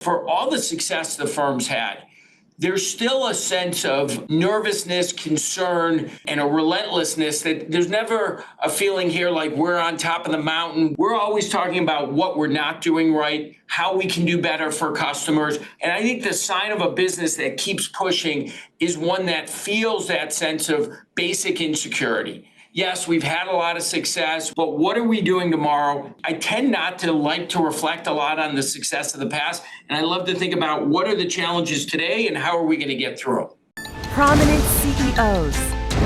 For all the success the firm's had, there's still a sense of nervousness, concern, and a relentlessness that there's never a feeling here like we're on top of the mountain. We're always talking about what we're not doing right, how we can do better for customers. And I think the sign of a business that keeps pushing is one that feels that sense of basic insecurity. Yes, we've had a lot of success, but what are we doing tomorrow? I tend not to like to reflect a lot on the success of the past, and I love to think about what are the challenges today and how are we going to get through them. Prominent CEOs,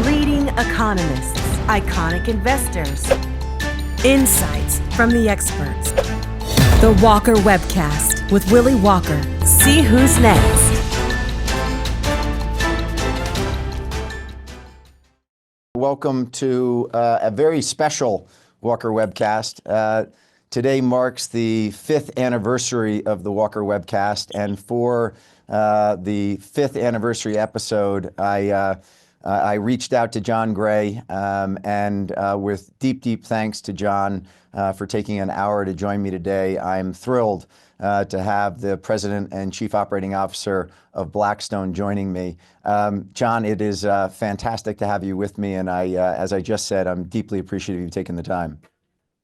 leading economists, iconic investors, insights from the experts. The Walker Webcast with Willy Walker. See who's next. Welcome to a very special Walker Webcast. Today marks the 5th anniversary of the Walker Webcast, and for the 5th anniversary episode, I reached out to Jon Gray, and with deep thanks to Jon for taking an hour to join me today. I'm thrilled to have the President and Chief Operating Officer of Blackstone joining me. Jon, it is fantastic to have you with me, and as I just said, I'm deeply appreciative of you taking the time.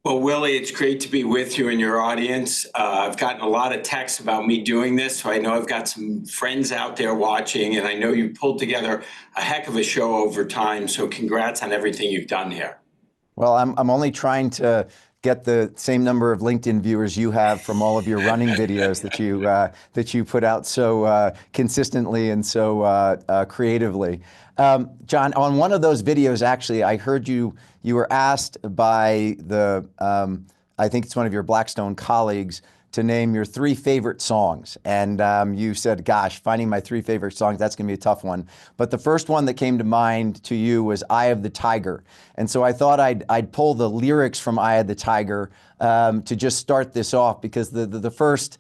Well, Willie, it's great to be with you and your audience. I've gotten a lot of texts about me doing this, so I know I've got some friends out there watching, and I know you pulled together a heck of a show over time, so congrats on everything you've done here. Well, I'm only trying to get the same number of LinkedIn viewers you have from all of your running videos that you put out so consistently and so creatively. Jon, on one of those videos, actually, I heard you were asked by I think it's one of your Blackstone colleagues, to name your 3 favorite songs. And you said, gosh, finding my 3 favorite songs, that's gonna be a tough one. But the first one that came to mind to you was Eye of the Tiger. And so I thought I'd pull the lyrics from Eye of the Tiger to just start this off, because the first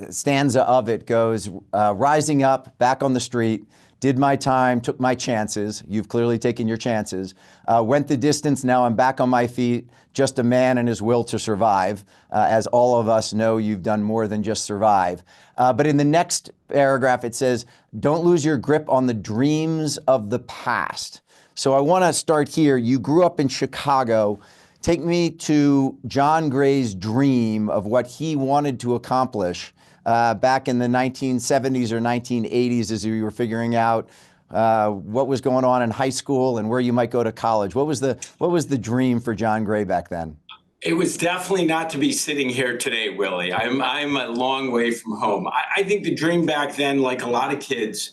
stanza of it goes, rising up, back on the street, did my time, took my chances. You've clearly taken your chances. Went the distance, now I'm back on my feet. Just a man and his will to survive. As all of us know, you've done more than just survive. But in the next paragraph, it says, don't lose your grip on the dreams of the past. So I want to start here. You grew up in Chicago. Take me to Jon Gray's dream of what he wanted to accomplish back in the 1970s or 1980s as you were figuring out what was going on in high school and where you might go to college. What was the dream for Jon Gray back then? It was definitely not to be sitting here today, Willie. I'm a long way from home. I think the dream back then, like a lot of kids,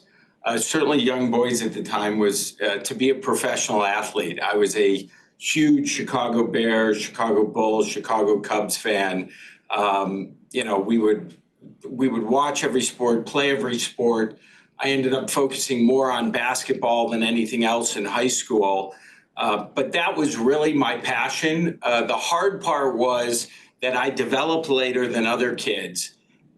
certainly young boys at the time, was to be a professional athlete. I was a huge Chicago Bears, Chicago Bulls, Chicago Cubs fan. We would watch every sport, play every sport. I ended up focusing more on basketball than anything else in high school. But that was really my passion. The hard part was that I developed later than other kids.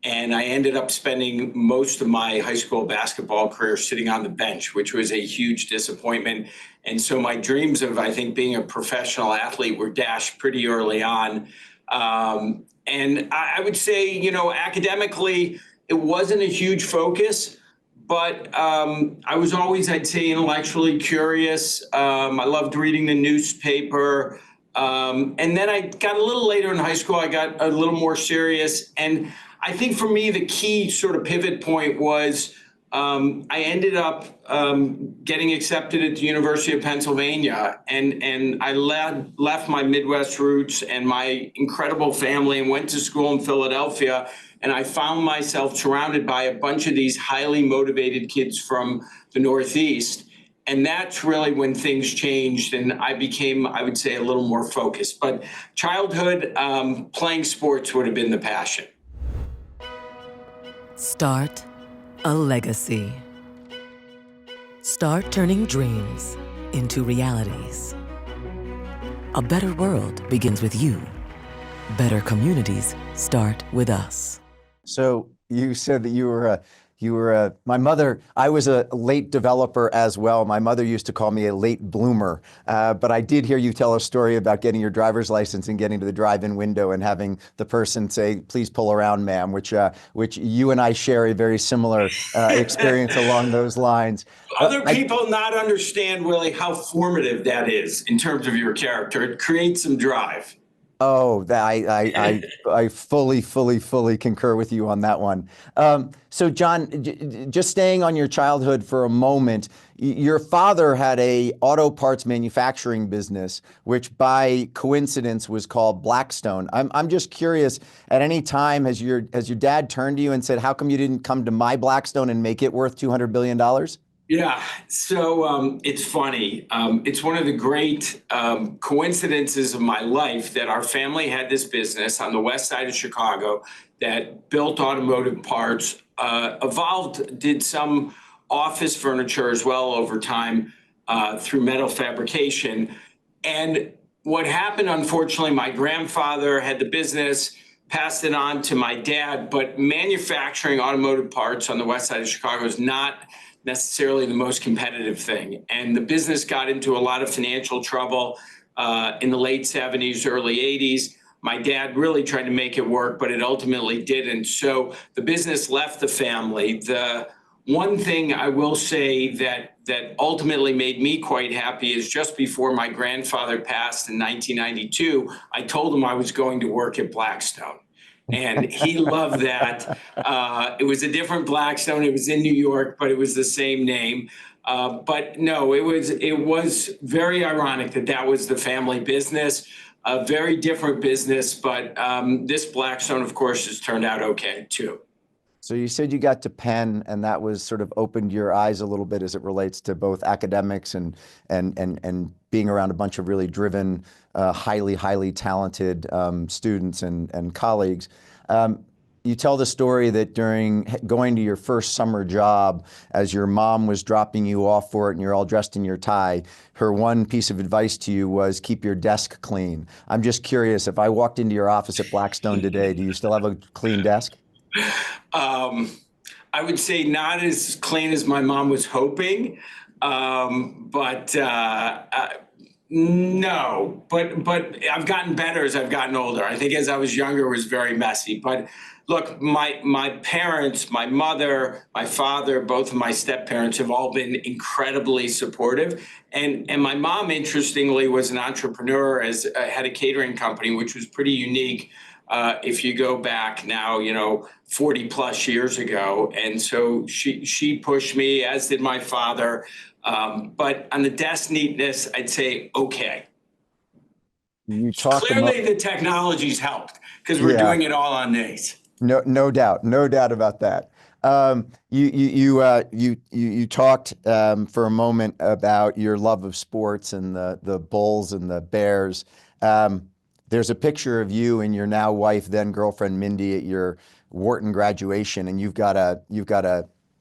And I ended up spending most of my high school basketball career sitting on the bench, which was a huge disappointment. And so my dreams of, I think, being a professional athlete were dashed pretty early on. And I would say, academically, it wasn't a huge focus, but I was always, I'd say, intellectually curious. I loved reading the newspaper. And then I got a little later in high school, I got a little more serious. And I think for me, the key sort of pivot point was I ended up getting accepted at the University of Pennsylvania, and I left my Midwest roots and my incredible family and went to school in Philadelphia. And I found myself surrounded by a bunch of these highly motivated kids from the Northeast. And that's really when things changed and I became, I would say, a little more focused. But childhood, playing sports would have been the passion. Start a legacy. Start turning dreams into realities. A better world begins with you. Better communities start with us. So you said that you were My mother, I was a late developer as well. My mother used to call me a late bloomer. But I did hear you tell a story about getting your driver's license and getting to the drive-in window and having the person say, "Please pull around, ma'am," which you and I share a very similar experience along those lines. Other people not understand, Willie, how formative that is in terms of your character. It creates some drive. Oh, I fully concur with you on that one. So, John, just staying on your childhood for a moment, your father had a auto parts manufacturing business, which by coincidence was called Blackstone. I'm just curious. At any time, has your dad turned to you and said, "How come you didn't come to my Blackstone and make it worth $200 billion?" Yeah, so it's funny. It's one of the great coincidences of my life that our family had this business on the west side of Chicago that built automotive parts, evolved, did some office furniture as well over time through metal fabrication. And what happened, unfortunately, my grandfather had the business, passed it on to my dad, but manufacturing automotive parts on the west side of Chicago is not necessarily the most competitive thing. And the business got into a lot of financial trouble in the late 70s, early 80s. My dad really tried to make it work, but it ultimately didn't. So the business left the family. The one thing I will say that ultimately made me quite happy is just before my grandfather passed in 1992, I told him I was going to work at Blackstone. And he loved that. It was a different Blackstone. It was in New York, but it was the same name. But no, it was very ironic that was the family business, a very different business. But this Blackstone, of course, has turned out okay too. So you said you got to Penn, and that was sort of opened your eyes a little bit as it relates to both academics and being around a bunch of really driven, highly talented students and colleagues. You tell the story that during going to your first summer job, as your mom was dropping you off for it and you're all dressed in your tie, her one piece of advice to you was keep your desk clean. I'm just curious, if I walked into your office at Blackstone today, do you still have a clean desk? I would say not as clean as my mom was hoping, but no. But I've gotten better as I've gotten older. I think as I was younger, it was very messy. But look, my parents, my mother, my father, both of my step parents have all been incredibly supportive. And my mom, interestingly, was an entrepreneur, had a catering company, which was pretty unique. If you go back now, 40 plus years ago. And so she pushed me, as did my father. But on the desk neatness, I'd say, okay. You talked Clearly the technology's helped because we're doing it all on these. No doubt about that. You talked for a moment about your love of sports and the Bulls and the Bears. There's a picture of you and your now wife, then girlfriend Mindy, at your Wharton graduation, and you've got a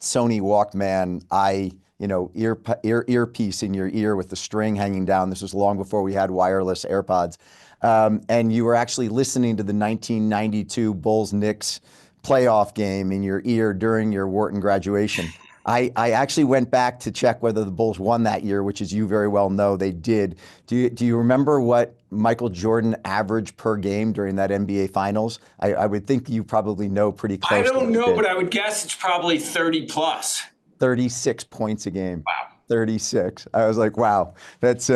Sony Walkman earpiece in your ear with the string hanging down. This was long before we had wireless AirPods, and you were actually listening to the 1992 Bulls-Knicks playoff game in your ear during your Wharton graduation. I actually went back to check whether the Bulls won that year, which, as you very well know, they did. Do you remember what Michael Jordan averaged per game during that NBA Finals? I would think you probably know pretty close. I don't know, but I would guess it's probably 30 plus. 36 points a game. Wow. 36. I was like, wow, that's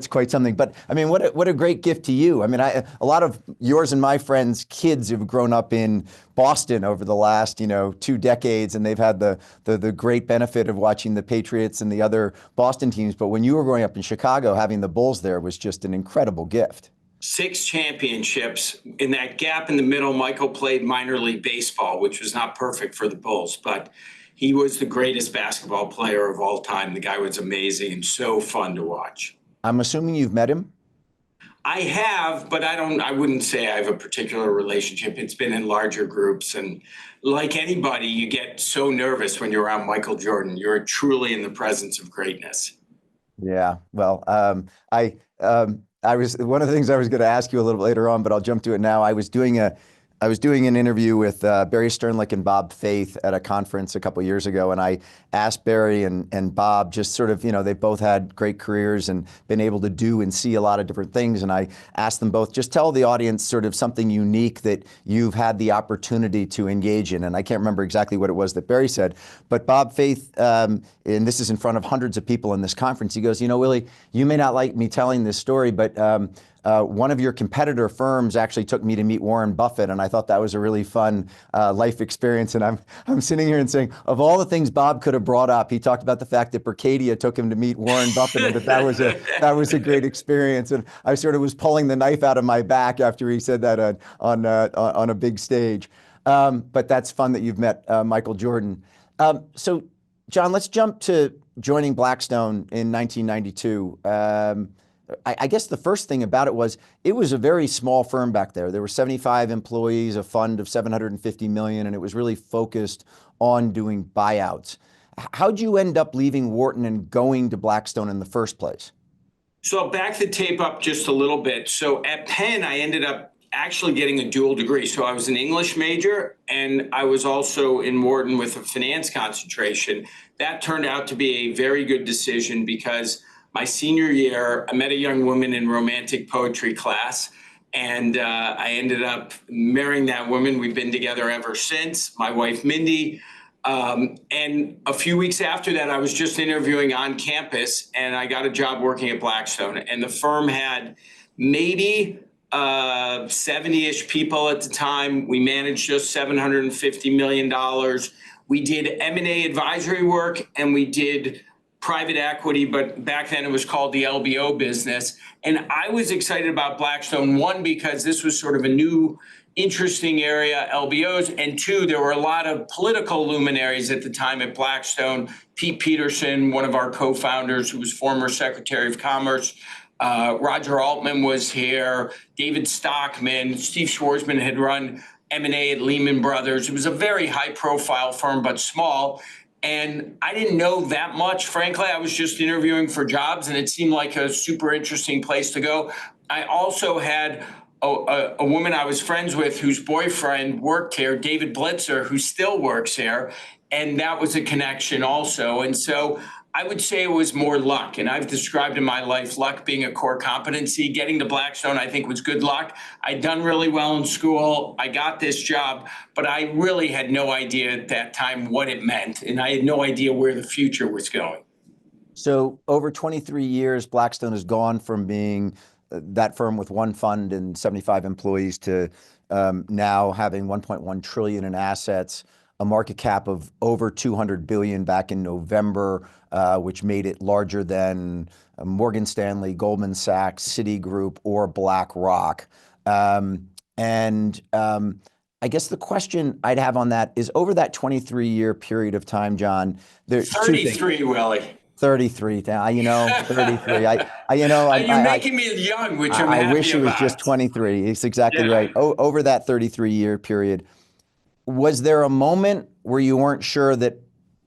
quite something. But I mean, what a great gift to you. I mean, a lot of yours and my friends' kids have grown up in Boston over the last 2 decades, and they've had the great benefit of watching the Patriots and the other Boston teams. But when you were growing up in Chicago, having the Bulls there was just an incredible gift. 6 championships. In that gap in the middle, Michael played minor league baseball, which was not perfect for the Bulls, but he was the greatest basketball player of all time. The guy was amazing and so fun to watch. I'm assuming you've met him? I have, but I wouldn't say I have a particular relationship. It's been in larger groups. And like anybody, you get so nervous when you're around Michael Jordan. You're truly in the presence of greatness. Yeah. Well, I was one of the things I was going to ask you a little later on, but I'll jump to it now. I was doing I was doing an interview with Barry Sternlicht and Bob Faith at a conference a couple years ago, and I asked Barry and Bob just sort of, they've both had great careers and been able to do and see a lot of different things. And I asked them both, just tell the audience sort of something unique that you've had the opportunity to engage in. And I can't remember exactly what it was that Barry said, but Bob Faith, and this is in front of hundreds of people in this conference, he goes, Willy, you may not like me telling this story, but one of your competitor firms actually took me to meet Warren Buffett, and I thought that was a really fun life experience. And I'm sitting here and saying, of all the things Bob could have brought up, he talked about the fact that Berkadia took him to meet Warren Buffett, and that was a great experience. And I sort of was pulling the knife out of my back after he said that on a big stage. But that's fun that you've met Michael Jordan. So, Jon, let's jump to joining Blackstone in 1992. I guess the first thing about it was a very small firm back there. There were 75 employees, a fund of 750 million, and it was really focused on doing buyouts. How'd you end up leaving Wharton and going to Blackstone in the first place? So I'll back the tape up just a little bit. So at Penn, I ended up actually getting a dual degree. So I was an English major, and I was also in Wharton with a finance concentration. That turned out to be a very good decision because my senior year, I met a young woman in romantic poetry class, and I ended up marrying that woman. We've been together ever since, my wife, Mindy. And a few weeks after that, I was just interviewing on campus, and I got a job working at Blackstone. And the firm had maybe 70-ish people at the time. We managed just $750 million. We did M&A advisory work, and we did private equity, but back then it was called the LBO business. And I was excited about Blackstone, one, because this was sort of a new, interesting area, LBOs, and two, there were a lot of political luminaries at the time at Blackstone. Pete Peterson, one of our co-founders, who was former Secretary of Commerce, Roger Altman was here, David Stockman, Steve Schwarzman had run M&A at Lehman Brothers. It was a very high-profile firm, but small. And I didn't know that much. Frankly, I was just interviewing for jobs, and it seemed like a super interesting place to go. I also had a woman I was friends with whose boyfriend worked here, David Blitzer, who still works here. And that was a connection also. And so I would say it was more luck. And I've described in my life luck being a core competency. Getting to Blackstone, I think, was good luck. I'd done really well in school. I got this job, but I really had no idea at that time what it meant. And I had no idea where the future was going. So over 23 years, Blackstone has gone from being that firm with one fund and 75 employees to now having 1.1 trillion in assets, a market cap of over 200 billion back in November, which made it larger than Morgan Stanley, Goldman Sachs, Citigroup, or BlackRock. I guess the question I'd have on that is, over that 23-year period of time, Jon, there's 33, Willy. 33. 33. You're making me young, which I'm happy about. I wish it was just 23. It's exactly right. Over that 33-year period, was there a moment where you weren't sure that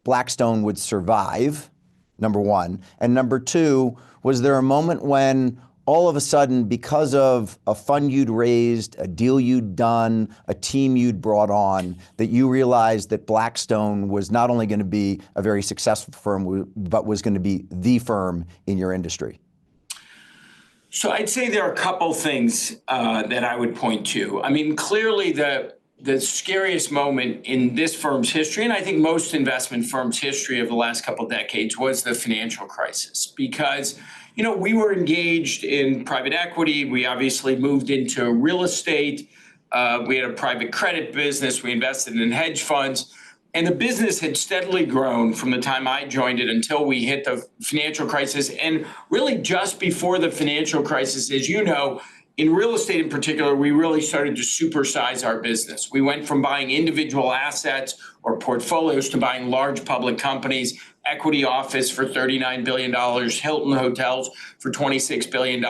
Blackstone would survive, number one? And number two, was there a moment when all of a sudden, because of a fund you'd raised, a deal you'd done, a team you'd brought on, that you realized that Blackstone was not only going to be a very successful firm, but was going to be the firm in your industry? So I'd say there are a couple things that I would point to. I mean, clearly the scariest moment in this firm's history, and I think most investment firms' history of the last couple of decades, was the financial crisis. Because, we were engaged in private equity. We obviously moved into real estate. We had a private credit business. We invested in hedge funds. And the business had steadily grown from the time I joined it until we hit the financial crisis. And really just before the financial crisis, as you know, in real estate in particular, we really started to supersize our business. We went from buying individual assets or portfolios to buying large public companies, Equity Office for $39 billion, Hilton Hotels for $26 billion.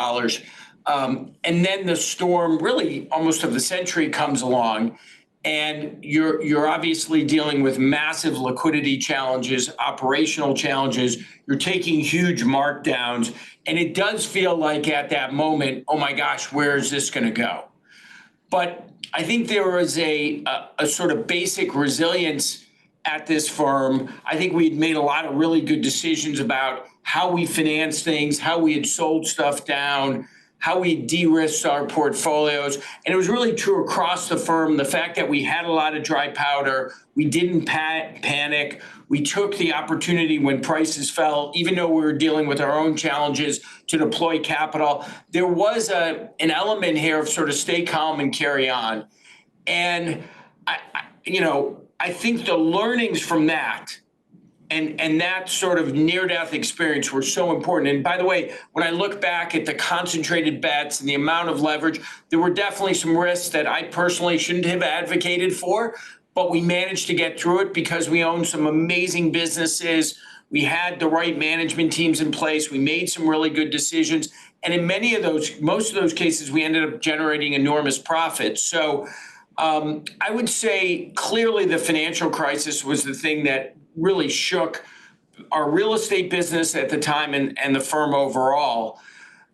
And then the storm, really almost of the century, comes along. And you're obviously dealing with massive liquidity challenges, operational challenges. You're taking huge markdowns. And it does feel like at that moment, oh my gosh, where is this going to go? But I think there was a sort of basic resilience at this firm. I think we'd made a lot of really good decisions about how we financed things, how we had sold stuff down, how we de-risked our portfolios. And it was really true across the firm. The fact that we had a lot of dry powder, we didn't panic. We took the opportunity when prices fell, even though we were dealing with our own challenges, to deploy capital. There was an element here of sort of stay calm and carry on. And I think the learnings from that and that sort of near-death experience were so important. And by the way, when I look back at the concentrated bets and the amount of leverage, there were definitely some risks that I personally shouldn't have advocated for, but we managed to get through it because we owned some amazing businesses. We had the right management teams in place. We made some really good decisions. And in most of those cases, we ended up generating enormous profits. So I would say clearly the financial crisis was the thing that really shook our real estate business at the time and the firm overall.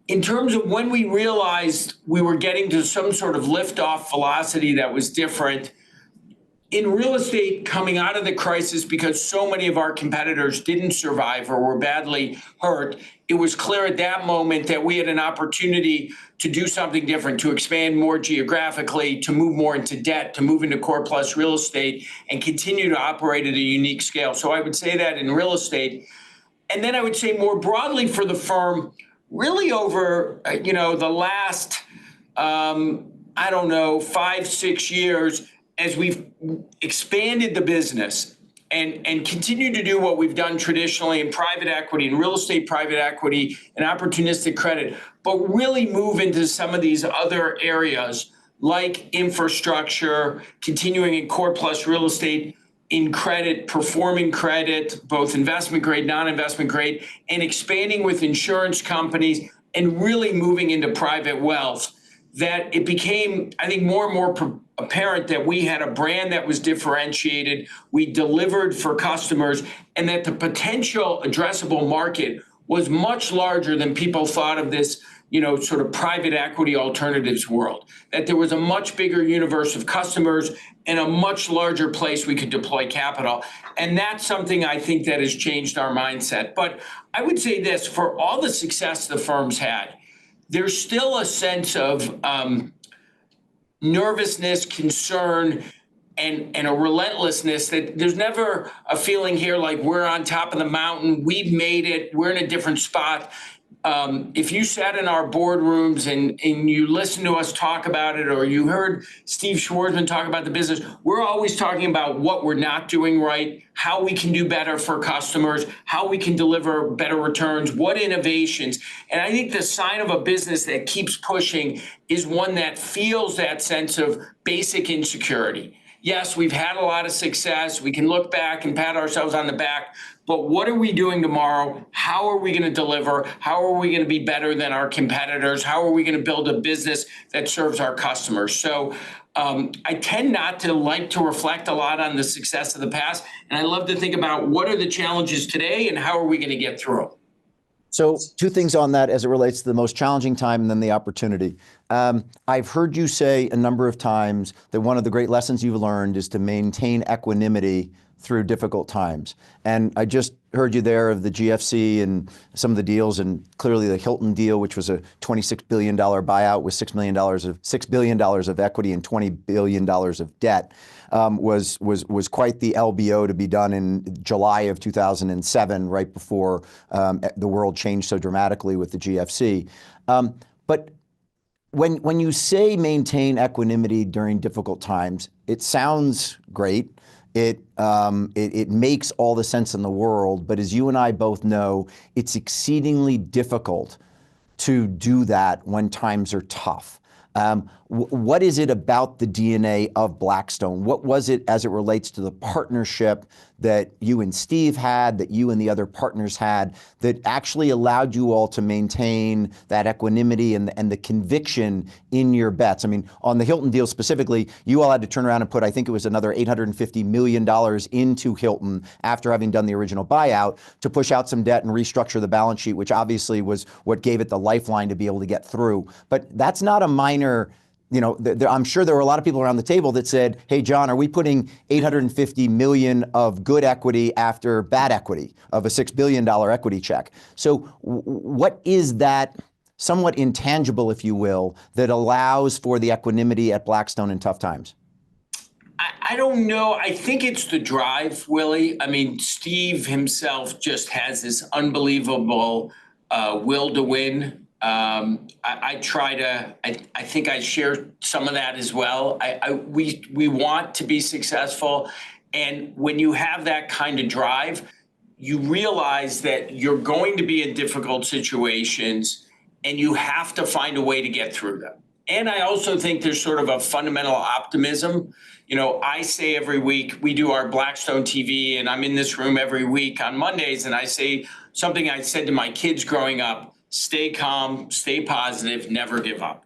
In terms of when we realized we were getting to some sort of liftoff velocity that was different, in real estate coming out of the crisis, because so many of our competitors didn't survive or were badly hurt, it was clear at that moment that we had an opportunity to do something different, to expand more geographically, to move more into debt, to move into core plus real estate, and continue to operate at a unique scale. So I would say that in real estate. And then I would say more broadly for the firm, really over the last, 5-6 years, as we've expanded the business and continued to do what we've done traditionally in private equity and real estate private equity and opportunistic credit, but really move into some of these other areas like infrastructure, continuing in core plus real estate, in credit, performing credit, both investment grade, non-investment grade, and expanding with insurance companies and really moving into private wealth, that it became, I think, more and more apparent that we had a brand that was differentiated, we delivered for customers, and that the potential addressable market was much larger than people thought of this, sort of private equity alternatives world, that there was a much bigger universe of customers and a much larger place we could deploy capital. And that's something I think that has changed our mindset. But I would say this, for all the success the firm's had, there's still a sense of nervousness, concern, and a relentlessness that there's never a feeling here like we're on top of the mountain, we've made it, we're in a different spot. If you sat in our boardrooms and you listened to us talk about it, or you heard Steve Schwarzman talk about the business, we're always talking about what we're not doing right, how we can do better for customers, how we can deliver better returns, what innovations. And I think the sign of a business that keeps pushing is one that feels that sense of basic insecurity. Yes, we've had a lot of success. We can look back and pat ourselves on the back. But what are we doing tomorrow? How are we going to deliver? How are we going to be better than our competitors? How are we going to build a business that serves our customers? So I tend not to like to reflect a lot on the success of the past. And I love to think about what are the challenges today and how are we going to get through them? So two things on that as it relates to the most challenging time and then the opportunity. I've heard you say a number of times that one of the great lessons you've learned is to maintain equanimity through difficult times. And I just heard you there of the GFC and some of the deals, and clearly the Hilton deal, which was a $26 billion buyout with $6 billion of equity and $20 billion of debt, was quite the LBO to be done in July of 2007, right before the world changed so dramatically with the GFC. But when you say maintain equanimity during difficult times, it sounds great. It makes all the sense in the world, but as you and I both know, it's exceedingly difficult to do that when times are tough. What is it about the DNA of Blackstone? What was it as it relates to the partnership that you and Steve had, that you and the other partners had, that actually allowed you all to maintain that equanimity and the conviction in your bets? I mean, on the Hilton deal specifically, you all had to turn around and put, I think it was another $850 million into Hilton after having done the original buyout to push out some debt and restructure the balance sheet, which obviously was what gave it the lifeline to be able to get through. But that's not a minor I'm sure there were a lot of people around the table that said, hey, Jon, are we putting $850 million of good equity after bad equity of a $6 billion equity check? So what is that somewhat intangible, if you will, that allows for the equanimity at Blackstone in tough times? I don't know. I think it's the drive, Willie. I mean, Steve himself just has this unbelievable will to win. I think I share some of that as well. We want to be successful. And when you have that kind of drive, you realize that you're going to be in difficult situations and you have to find a way to get through them. And I also think there's sort of a fundamental optimism. I say every week we do our Blackstone TV, and I'm in this room every week on Mondays, and I say something I said to my kids growing up: stay calm, stay positive, never give up.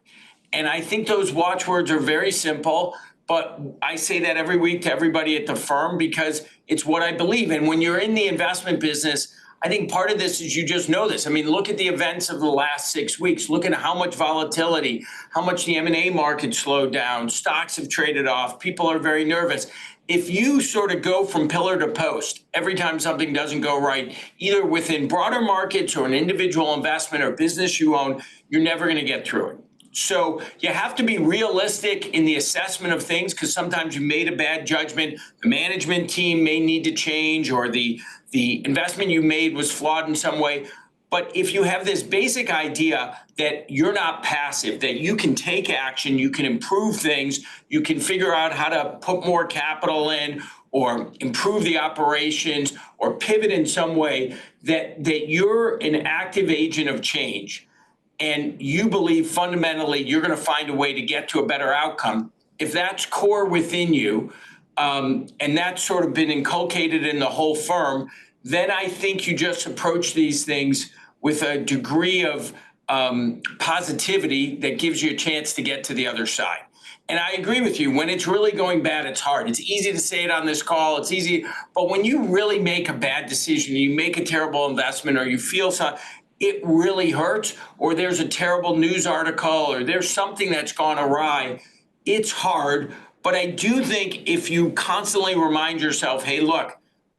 And I think those watchwords are very simple, but I say that every week to everybody at the firm because it's what I believe. And when you're in the investment business, I think part of this is you just know this. I mean, look at the events of the last 6 weeks. Look at how much volatility, how much the M&A market slowed down. Stocks have traded off. People are very nervous. If you sort of go from pillar to post every time something doesn't go right, either within broader markets or an individual investment or business you own, you're never going to get through it. So you have to be realistic in the assessment of things because sometimes you made a bad judgment. The management team may need to change, or the investment you made was flawed in some way. But if you have this basic idea that you're not passive, that you can take action, you can improve things, you can figure out how to put more capital in or improve the operations or pivot in some way, that you're an active agent of change, and you believe fundamentally you're going to find a way to get to a better outcome, if that's core within you, and that's sort of been inculcated in the whole firm, then I think you just approach these things with a degree of positivity that gives you a chance to get to the other side. And I agree with you. When it's really going bad, it's hard. It's easy to say it on this call. It's easy. But when you really make a bad decision, you make a terrible investment, or you feel something, it really hurts, or there's a terrible news article, or there's something that's gone awry, it's hard. But I do think if you constantly remind yourself, hey, look,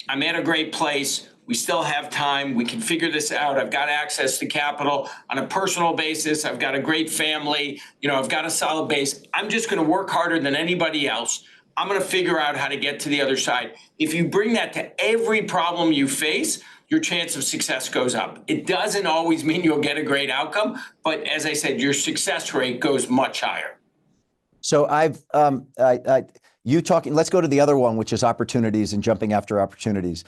I'm at a great place. We still have time. We can figure this out. I've got access to capital on a personal basis. I've got a great family. I've got a solid base. I'm just going to work harder than anybody else. I'm going to figure out how to get to the other side. If you bring that to every problem you face, your chance of success goes up. It doesn't always mean you'll get a great outcome, but as I said, your success rate goes much higher. So let's go to the other one, which is opportunities and jumping after opportunities.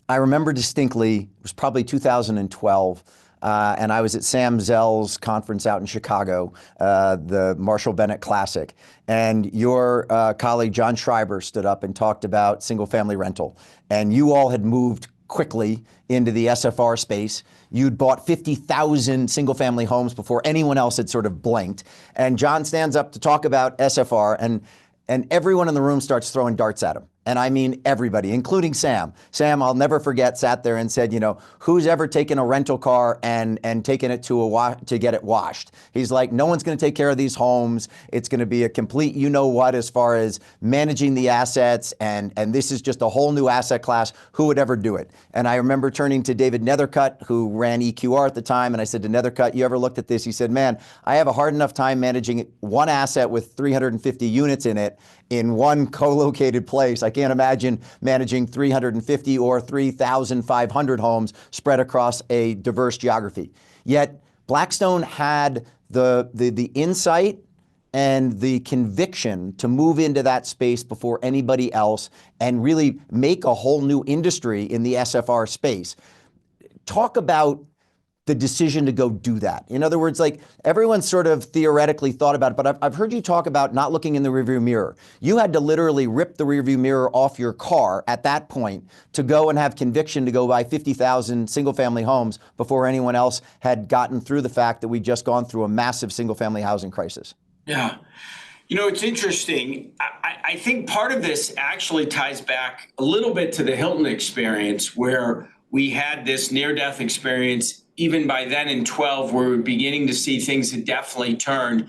I remember distinctly, it was probably 2012, and I was at Sam Zell's conference out in Chicago, the Marshall Bennett Classic, and your colleague John Schreiber stood up and talked about single family rental, and you all had moved quickly into the SFR space. You'd bought 50,000 single family homes before anyone else had sort of blinked. And John stands up to talk about SFR, and everyone in the room starts throwing darts at him. And I mean everybody, including Sam. Sam, I'll never forget, sat there and said, who's ever taken a rental car and taken it to get it washed? He's like, no one's going to take care of these homes. It's going to be a complete you-know-what as far as managing the assets, and this is just a whole new asset class. Who would ever do it? And I remember turning to David Nethercutt, who ran EQR at the time, and I said to Nethercutt, you ever looked at this? He said, man, I have a hard enough time managing one asset with 350 units in it in one co-located place. I can't imagine managing 350 or 3,500 homes spread across a diverse geography. Yet Blackstone had the insight and the conviction to move into that space before anybody else and really make a whole new industry in the SFR space. Talk about the decision to go do that. In other words, like everyone sort of theoretically thought about it, but I've heard you talk about not looking in the rearview mirror. You had to literally rip the rearview mirror off your car at that point to go and have conviction to go buy 50,000 single family homes before anyone else had gotten through the fact that we'd just gone through a massive single family housing crisis. Yeah. It's interesting. I think part of this actually ties back a little bit to the Hilton experience, where we had this near-death experience. Even by then in 12, we were beginning to see things had definitely turned.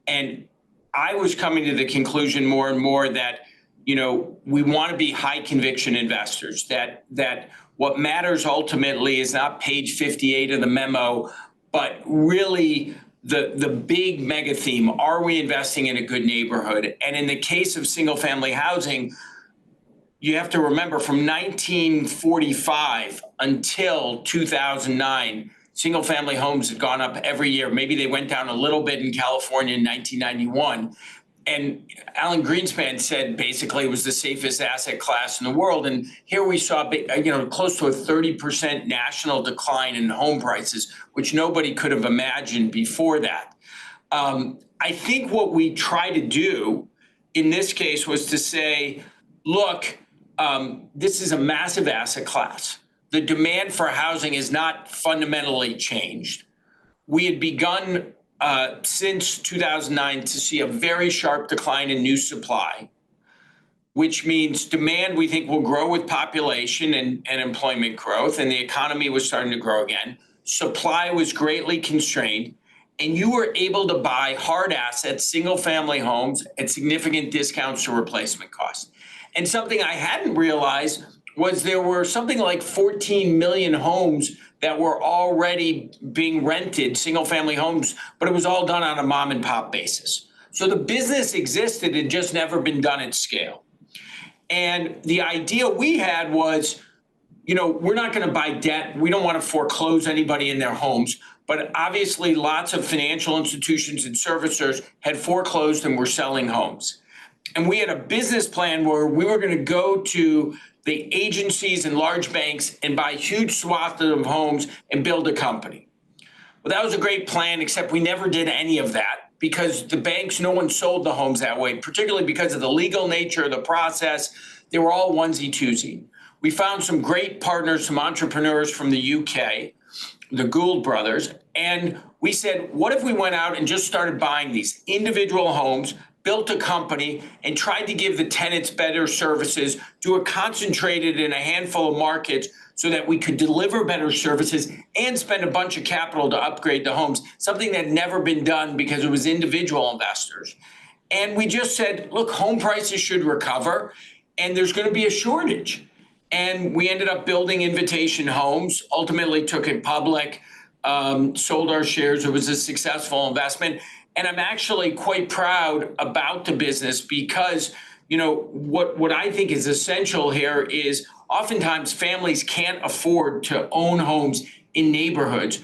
And I was coming to the conclusion more and more that, we want to be high conviction investors, that what matters ultimately is not page 58 of the memo, but really the big mega theme. Are we investing in a good neighborhood? And in the case of single family housing, you have to remember from 1945 until 2009, single family homes had gone up every year. Maybe they went down a little bit in California in 1991. And Alan Greenspan said basically it was the safest asset class in the world. And here we saw, close to a 30% national decline in home prices, which nobody could have imagined before that. I think what we try to do in this case was to say, look, this is a massive asset class. The demand for housing is not fundamentally changed. We had begun since 2009 to see a very sharp decline in new supply, which means demand we think will grow with population and employment growth, and the economy was starting to grow again. Supply was greatly constrained, and you were able to buy hard assets, single family homes at significant discounts to replacement costs. And something I hadn't realized was there were something like 14 million homes that were already being rented, single family homes, but it was all done on a mom and pop basis. So the business existed, it had just never been done at scale. And the idea we had was, we're not going to buy debt. We don't want to foreclose anybody in their homes. But obviously, lots of financial institutions and servicers had foreclosed and were selling homes. And we had a business plan where we were going to go to the agencies and large banks and buy huge swaths of homes and build a company. Well, that was a great plan, except we never did any of that because the banks, no one sold the homes that way, particularly because of the legal nature of the process. They were all onesie-twosie. We found some great partners, some entrepreneurs from the UK, the Gould brothers, and we said, what if we went out and just started buying these individual homes, built a company, and tried to give the tenants better services, do it concentrated in a handful of markets so that we could deliver better services and spend a bunch of capital to upgrade the homes, something that had never been done because it was individual investors. And we just said, look, home prices should recover, and there's going to be a shortage. And we ended up building Invitation Homes, ultimately took it public, sold our shares. It was a successful investment. And I'm actually quite proud about the business because, what I think is essential here is oftentimes families can't afford to own homes in neighborhoods,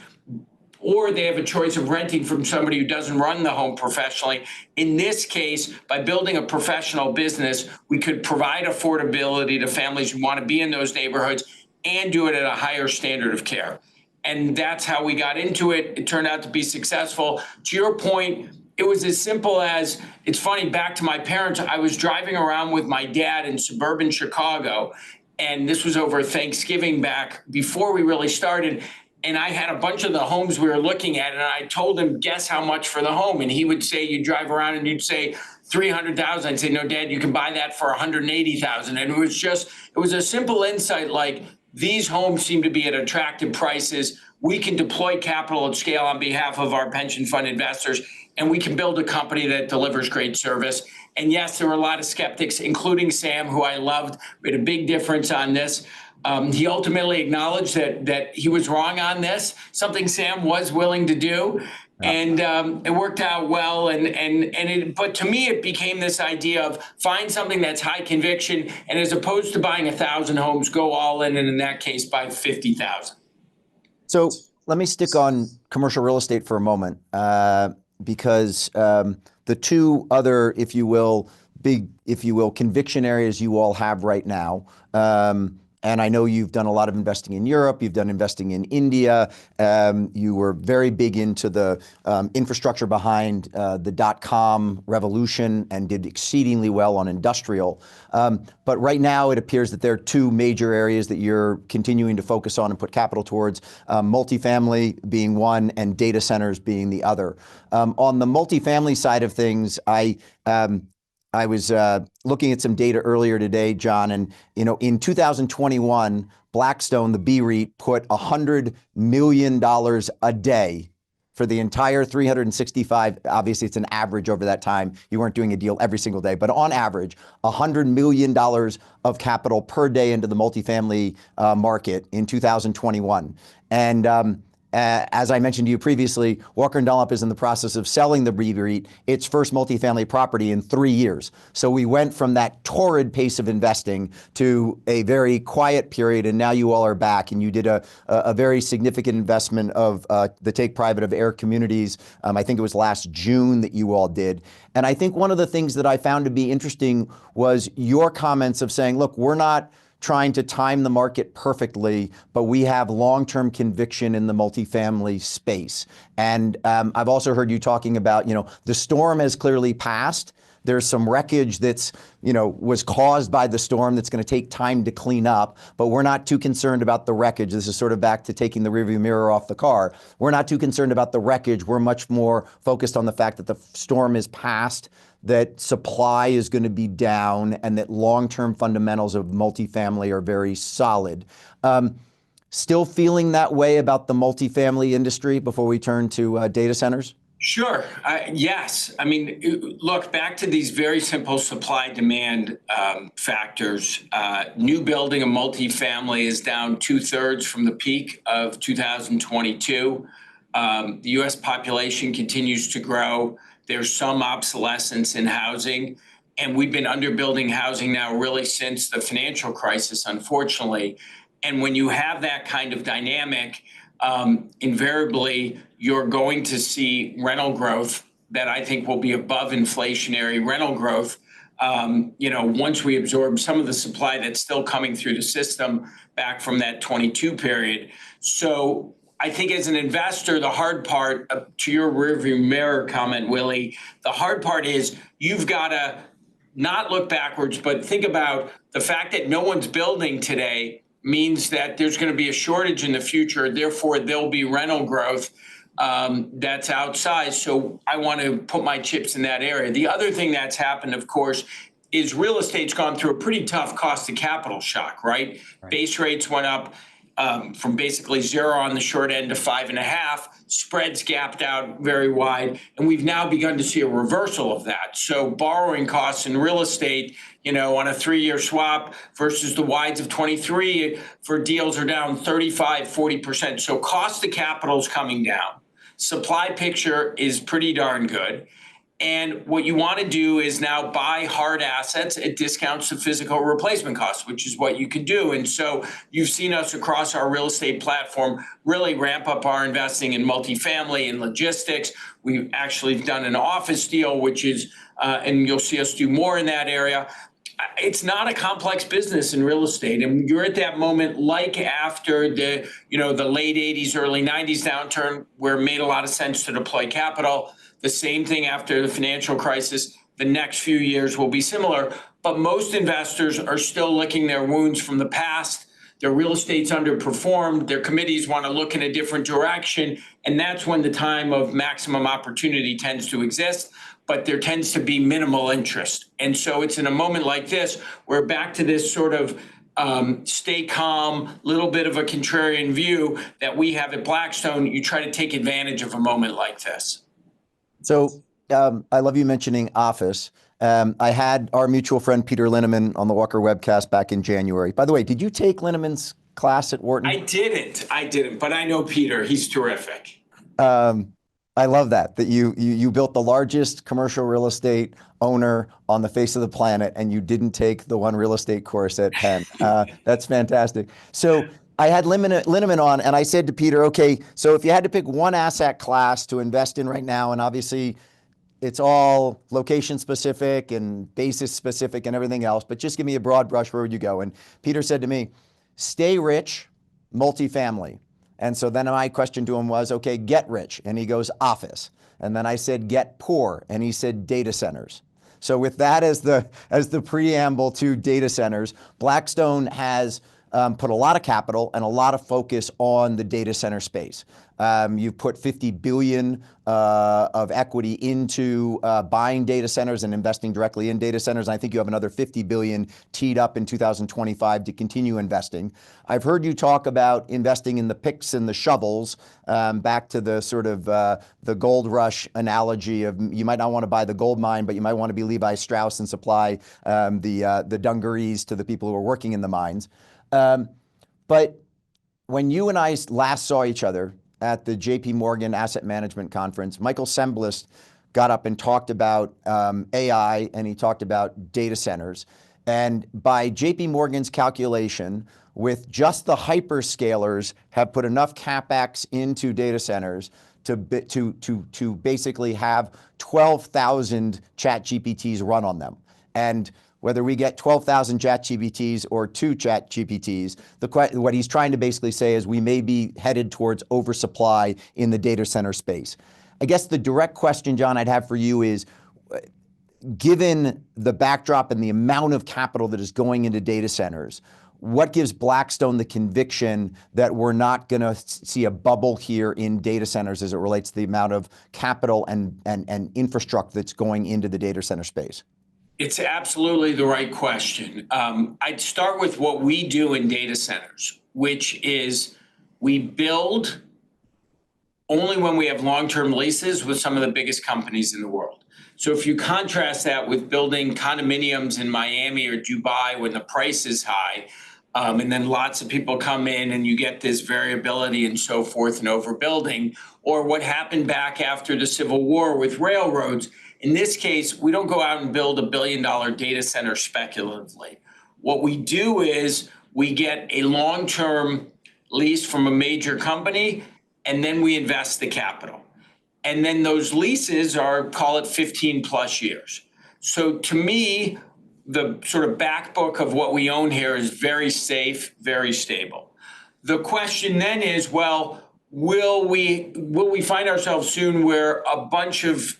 or they have a choice of renting from somebody who doesn't run the home professionally. In this case, by building a professional business, we could provide affordability to families who want to be in those neighborhoods and do it at a higher standard of care. And that's how we got into it. It turned out to be successful. To your point, it was as simple as, it's funny, back to my parents, I was driving around with my dad in suburban Chicago, and this was over Thanksgiving back before we really started. And I had a bunch of the homes we were looking at, and I told him, guess how much for the home? And he would say, you'd drive around and you'd say 300,000. I'd say, no, Dad, you can buy that for 180,000. And it was a simple insight, like, these homes seem to be at attractive prices. We can deploy capital at scale on behalf of our pension fund investors, and we can build a company that delivers great service. And yes, there were a lot of skeptics, including Sam, who I loved. We had a big difference on this. He ultimately acknowledged that he was wrong on this, something Sam was willing to do. And it worked out well. But to me, it became this idea of find something that's high conviction, and as opposed to buying 1,000 homes, go all in, and in that case, buy 50,000. So let me stick on commercial real estate for a moment, because the two other, if you will, conviction areas you all have right now, and I know you've done a lot of investing in Europe, you've done investing in India, you were very big into the infrastructure behind the .com revolution and did exceedingly well on industrial. But right now it appears that there are two major areas that you're continuing to focus on and put capital towards, multifamily being one and data centers being the other. On the multifamily side of things, I was looking at some data earlier today, Jon, and in 2021, Blackstone, the B REIT, put $100 million a day for the entire 365, obviously it's an average over that time. You weren't doing a deal every single day, but on average, $100 million of capital per day into the multifamily market in 2021. And as I mentioned to you previously, Walker & Dunlop is in the process of selling the REIT, its first multifamily property in 3 years. So we went from that torrid pace of investing to a very quiet period, and now you all are back, and you did a very significant investment of the take private of Air Communities. I think it was last June that you all did. And I think one of the things that I found to be interesting was your comments of saying, look, we're not trying to time the market perfectly, but we have long-term conviction in the multifamily space. And I've also heard you talking about, the storm has clearly passed. There's some wreckage that's, was caused by the storm that's going to take time to clean up, but we're not too concerned about the wreckage. This is sort of back to taking the rearview mirror off the car. We're not too concerned about the wreckage. We're much more focused on the fact that the storm is past, that supply is going to be down, and that long-term fundamentals of multifamily are very solid. Still feeling that way about the multifamily industry before we turn to data centers? Sure. Yes. I mean, look, back to these very simple supply-demand factors. New building of multifamily is down 2/3 from the peak of 2022. The U.S. population continues to grow. There's some obsolescence in housing, and we've been underbuilding housing now really since the financial crisis, unfortunately. And when you have that kind of dynamic, invariably, you're going to see rental growth that I think will be above inflationary rental growth. Once we absorb some of the supply that's still coming through the system back from that 22 period. So I think as an investor, the hard part, to your rearview mirror comment, Willy, the hard part is you've got to not look backwards, but think about the fact that no one's building today means that there's going to be a shortage in the future. Therefore, there'll be rental growth that's outsized. So I want to put my chips in that area. The other thing that's happened, of course, is real estate's gone through a pretty tough cost of capital shock, right? Base rates went up from basically 0 on the short end to 5.5. Spreads gapped out very wide, and we've now begun to see a reversal of that. So borrowing costs in real estate, on a 3-year swap versus the wides of 23 for deals are down 35-40%. So cost of capital is coming down. Supply picture is pretty darn good. And what you want to do is now buy hard assets at discounts to physical replacement costs, which is what you can do. And so you've seen us across our real estate platform really ramp up our investing in multifamily and logistics. We've actually done an office deal, which is, and you'll see us do more in that area. It's not a complex business in real estate. And you're at that moment, like after the late 80s, early 90s downturn, where it made a lot of sense to deploy capital. The same thing after the financial crisis. The next few years will be similar, but most investors are still licking their wounds from the past. Their real estate's underperformed. Their committees want to look in a different direction. And that's when the time of maximum opportunity tends to exist, but there tends to be minimal interest. And so it's in a moment like this, we're back to this sort of stay calm, little bit of a contrarian view that we have at Blackstone. You try to take advantage of a moment like this. So I love you mentioning office. I had our mutual friend, Peter Linneman, on the Walker webcast back in January. By the way, did you take Linneman's class at Wharton? I didn't, but I know Peter. He's terrific. I love that you built the largest commercial real estate owner on the face of the planet, and you didn't take the one real estate course at Penn. That's fantastic. So I had Linneman on, and I said to Peter, okay, so if you had to pick one asset class to invest in right now, and obviously it's all location specific and basis specific and everything else, but just give me a broad brush, where would you go? And Peter said to me, stay rich, multifamily. And so then my question to him was, okay, get rich. And he goes, office. And then I said, get poor. And he said, data centers. So with that as the preamble to data centers, Blackstone has put a lot of capital and a lot of focus on the data center space. You've put $50 billion of equity into buying data centers and investing directly in data centers. I think you have another $50 billion teed up in 2025 to continue investing. I've heard you talk about investing in the picks and the shovels, back to the sort of the gold rush analogy of you might not want to buy the gold mine, but you might want to be Levi Strauss and supply the dungarees to the people who are working in the mines. But when you and I last saw each other at the JP Morgan Asset Management Conference, Michael Semblist got up and talked about AI, and he talked about data centers. And by JP Morgan's calculation, with just the hyperscalers have put enough CapEx into data centers to basically have 12,000 ChatGPTs run on them. And whether we get 12,000 ChatGPTs or 2 ChatGPTs, what he's trying to basically say is we may be headed towards oversupply in the data center space. I guess the direct question, Jon, I'd have for you is, given the backdrop and the amount of capital that is going into data centers, what gives Blackstone the conviction that we're not going to see a bubble here in data centers as it relates to the amount of capital and infrastructure that's going into the data center space? It's absolutely the right question. I'd start with what we do in data centers, which is we build only when we have long-term leases with some of the biggest companies in the world. So if you contrast that with building condominiums in Miami or Dubai when the price is high, and then lots of people come in and you get this variability and so forth and overbuilding, or what happened back after the Civil War with railroads. In this case, we don't go out and build $1 billion data center speculatively. What we do is we get a long-term lease from a major company, and then we invest the capital. And then those leases are, call it 15 plus years. So to me, the sort of back book of what we own here is very safe, very stable. The question then is, well, will we find ourselves soon where a bunch of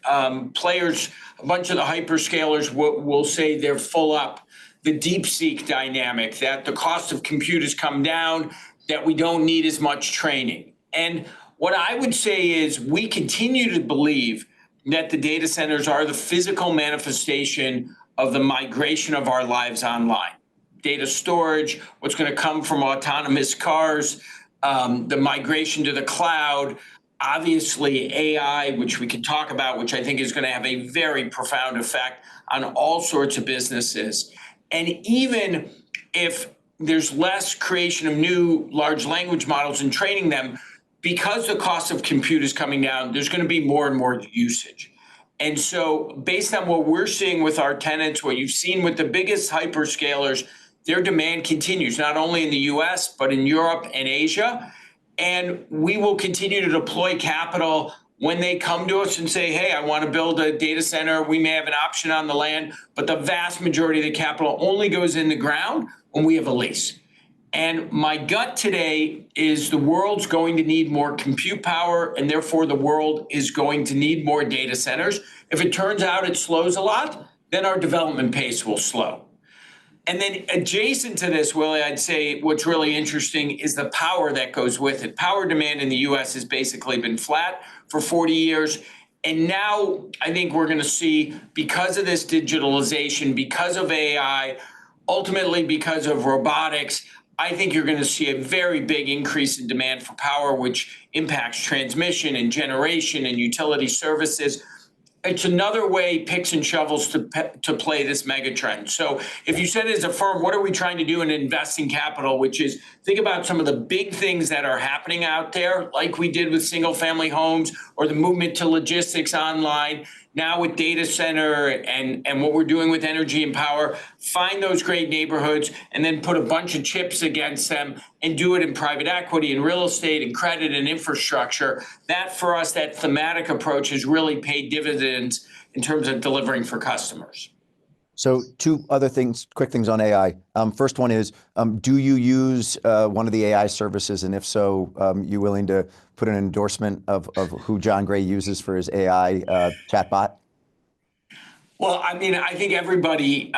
players, a bunch of the hyperscalers will say they're full up, the DeepSeek dynamic, that the cost of compute has come down, that we don't need as much training. And what I would say is we continue to believe that the data centers are the physical manifestation of the migration of our lives online. Data storage, what's going to come from autonomous cars, the migration to the cloud, obviously AI, which we can talk about, which I think is going to have a very profound effect on all sorts of businesses. And even if there's less creation of new large language models and training them, because the cost of compute is coming down, there's going to be more and more usage. And so based on what we're seeing with our tenants, what you've seen with the biggest hyperscalers, their demand continues, not only in the US, but in Europe and Asia. And we will continue to deploy capital when they come to us and say, hey, I want to build a data center. We may have an option on the land, but the vast majority of the capital only goes in the ground when we have a lease. And my gut today is the world's going to need more compute power, and therefore the world is going to need more data centers. If it turns out it slows a lot, then our development pace will slow. And then adjacent to this, Willie, I'd say what's really interesting is the power that goes with it. Power demand in the US has basically been flat for 40 years. And now I think we're going to see, because of this digitalization, because of AI, ultimately because of robotics, I think you're going to see a very big increase in demand for power, which impacts transmission and generation and utility services. It's another way picks and shovels to play this mega trend. So if you said as a firm, what are we trying to do in investing capital, which is think about some of the big things that are happening out there, like we did with single family homes or the movement to logistics online, now with data center and what we're doing with energy and power, find those great neighborhoods and then put a bunch of chips against them and do it in private equity and real estate and credit and infrastructure. That for us, that thematic approach has really paid dividends in terms of delivering for customers. So two other things, quick things on AI. First one is, do you use one of the AI services? And if so, you willing to put an endorsement of who Jon Gray uses for his AI chatbot? Well, I mean, I think everybody,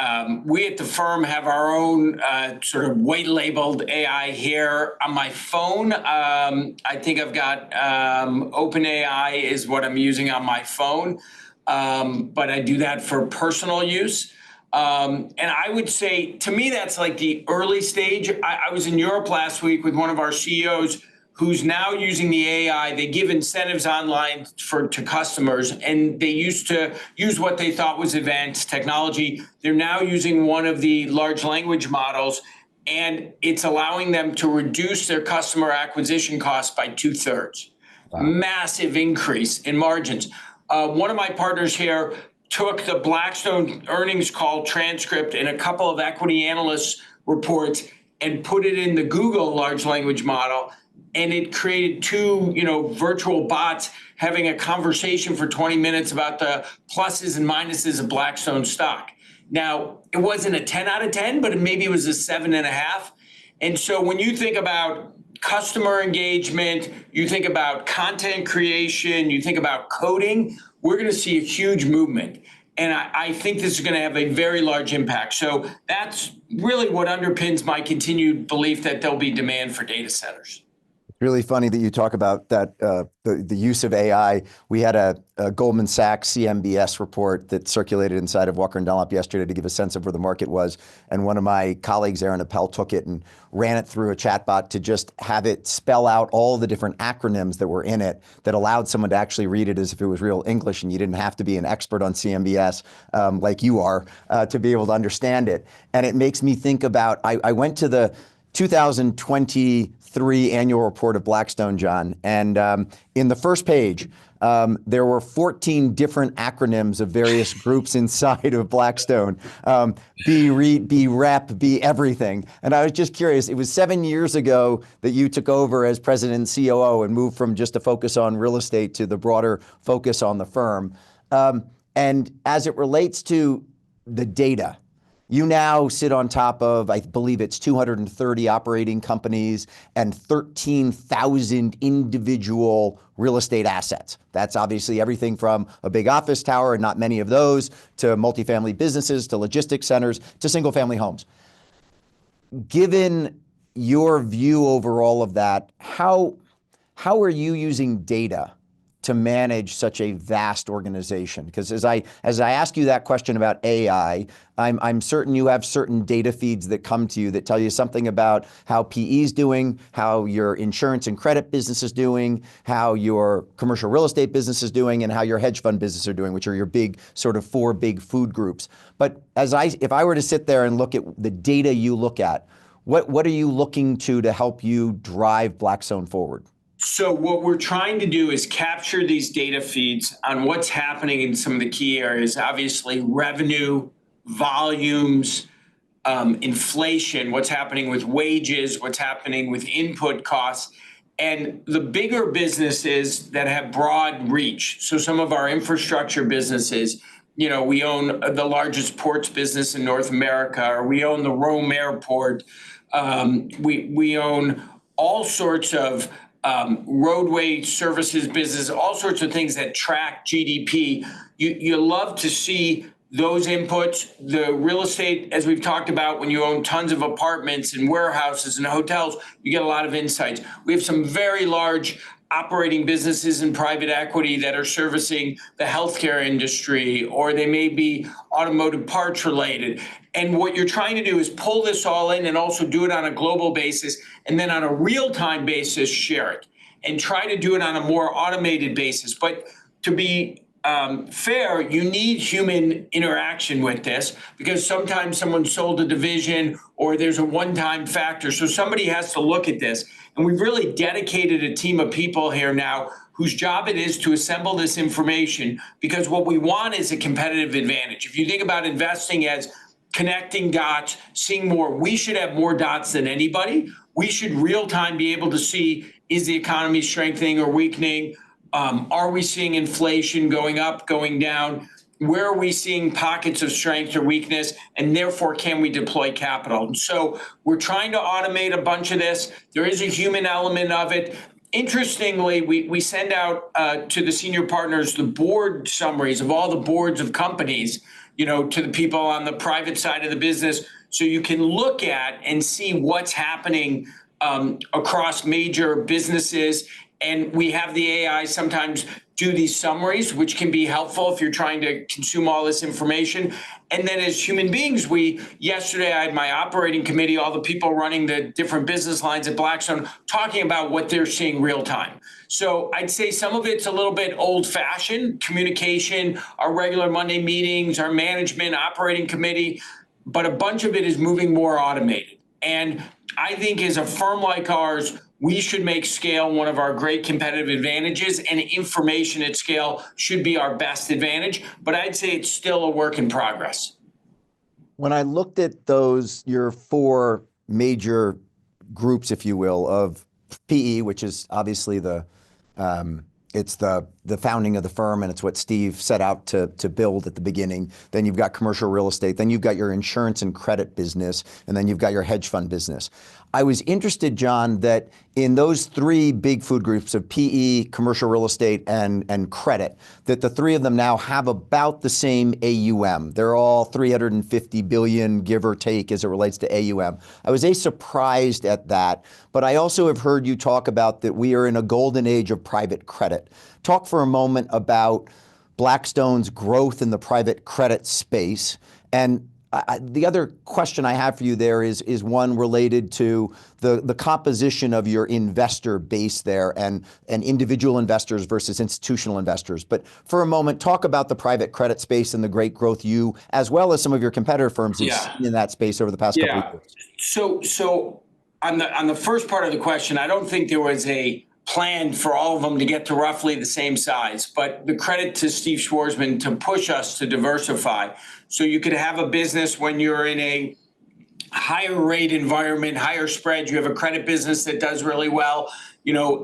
we at the firm have our own sort of white labeled AI here on my phone. I think I've got OpenAI is what I'm using on my phone, but I do that for personal use. And I would say, to me, that's like the early stage. I was in Europe last week with one of our CEOs who's now using the AI. They give incentives online to customers, and they used to use what they thought was advanced technology. They're now using one of the large language models, and it's allowing them to reduce their customer acquisition costs by 2/3. Wow. Massive increase in margins. One of my partners here took the Blackstone earnings call transcript and a couple of equity analysts reports and put it in the Google large language model, and it created two, virtual bots having a conversation for 20 minutes about the pluses and minuses of Blackstone stock. Now, it wasn't a 10 out of 10, but maybe it was a 7.5. And so when you think about customer engagement, you think about content creation, you think about coding, we're going to see a huge movement. And I think this is going to have a very large impact. So that's really what underpins my continued belief that there'll be demand for data centers. Really funny that you talk about that, the use of AI. We had a Goldman Sachs CMBS report that circulated inside of Walker & Dunlop yesterday to give a sense of where the market was. And one of my colleagues, Aaron Appel, took it and ran it through a chatbot to just have it spell out all the different acronyms that were in it that allowed someone to actually read it as if it was real English, and you didn't have to be an expert on CMBS like you are to be able to understand it. And it makes me think about, I went to the 2023 annual report of Blackstone, Jon, and in the first page, there were 14 different acronyms of various groups inside of Blackstone. B REIT, B Rep, B everything. And I was just curious, it was 7 years ago that you took over as president and COO and moved from just a focus on real estate to the broader focus on the firm. And as it relates to the data, you now sit on top of, I believe it's 230 operating companies and 13,000 individual real estate assets. That's obviously everything from a big office tower, and not many of those, to multifamily businesses, to logistics centers, to single family homes. Given your view over all of that, how are you using data to manage such a vast organization? Because as I ask you that question about AI, I'm certain you have certain data feeds that come to you that tell you something about how PE is doing, how your insurance and credit business is doing, how your commercial real estate business is doing, and how your hedge fund business are doing, which are your big sort of four big food groups. But if I were to sit there and look at the data you look at, what are you looking to help you drive Blackstone forward? So what we're trying to do is capture these data feeds on what's happening in some of the key areas, obviously revenue, volumes, inflation, what's happening with wages, what's happening with input costs, and the bigger businesses that have broad reach. So some of our infrastructure businesses, we own the largest ports business in North America, or we own the Rome Airport. We own all sorts of roadway services business, all sorts of things that track GDP. You love to see those inputs. The real estate, as we've talked about, when you own tons of apartments and warehouses and hotels, you get a lot of insights. We have some very large operating businesses in private equity that are servicing the healthcare industry, or they may be automotive parts related. And what you're trying to do is pull this all in and also do it on a global basis, and then on a real-time basis, share it, and try to do it on a more automated basis. But to be fair, you need human interaction with this, because sometimes someone sold a division or there's a one-time factor. So somebody has to look at this. And we've really dedicated a team of people here now whose job it is to assemble this information, because what we want is a competitive advantage. If you think about investing as connecting dots, seeing more, we should have more dots than anybody. We should real time be able to see, is the economy strengthening or weakening? Are we seeing inflation going up, going down? Where are we seeing pockets of strength or weakness? And therefore, can we deploy capital? And so we're trying to automate a bunch of this. There is a human element of it. Interestingly, we send out to the senior partners the board summaries of all the boards of companies to the people on the private side of the business. So you can look at and see what's happening across major businesses. And we have the AI sometimes do these summaries, which can be helpful if you're trying to consume all this information. And then as human beings, yesterday I had my operating committee, all the people running the different business lines at Blackstone, talking about what they're seeing real time. So I'd say some of it's a little bit old fashioned communication, our regular Monday meetings, our management operating committee, but a bunch of it is moving more automated. And I think as a firm like ours, we should make scale one of our great competitive advantages, and information at scale should be our best advantage. But I'd say it's still a work in progress. When I looked at your four major groups, if you will, of PE, which is obviously it's the founding of the firm, and it's what Steve set out to build at the beginning. Then you've got commercial real estate. Then you've got your insurance and credit business, and then you've got your hedge fund business. I was interested, Jon, that in those three big food groups of PE, commercial real estate, and credit, that the three of them now have about the same AUM. They're all 350 billion, give or take, as it relates to AUM. I was surprised at that, but I also have heard you talk about that we are in a golden age of private credit. Talk for a moment about Blackstone's growth in the private credit space. And the other question I have for you there is one related to the composition of your investor base there and individual investors versus institutional investors. But for a moment, talk about the private credit space and the great growth you, as well as some of your competitor firms, have seen in that space over the past couple of years. So on the first part of the question, I don't think there was a plan for all of them to get to roughly the same size, but the credit to Steve Schwarzman to push us to diversify. So you could have a business when you're in a higher rate environment, higher spread, you have a credit business that does really well.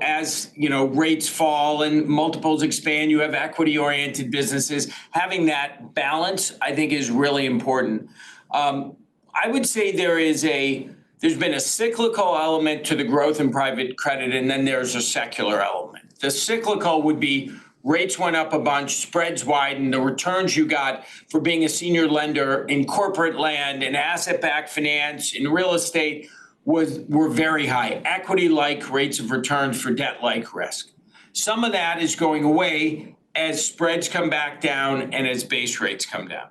As rates fall and multiples expand, you have equity oriented businesses. Having that balance, I think, is really important. I would say there's been a cyclical element to the growth in private credit, and then there's a secular element. The cyclical would be rates went up a bunch, spreads widened, the returns you got for being a senior lender in corporate land and asset-backed finance in real estate were very high. Equity-like rates of return for debt-like risk. Some of that is going away as spreads come back down and as base rates come down.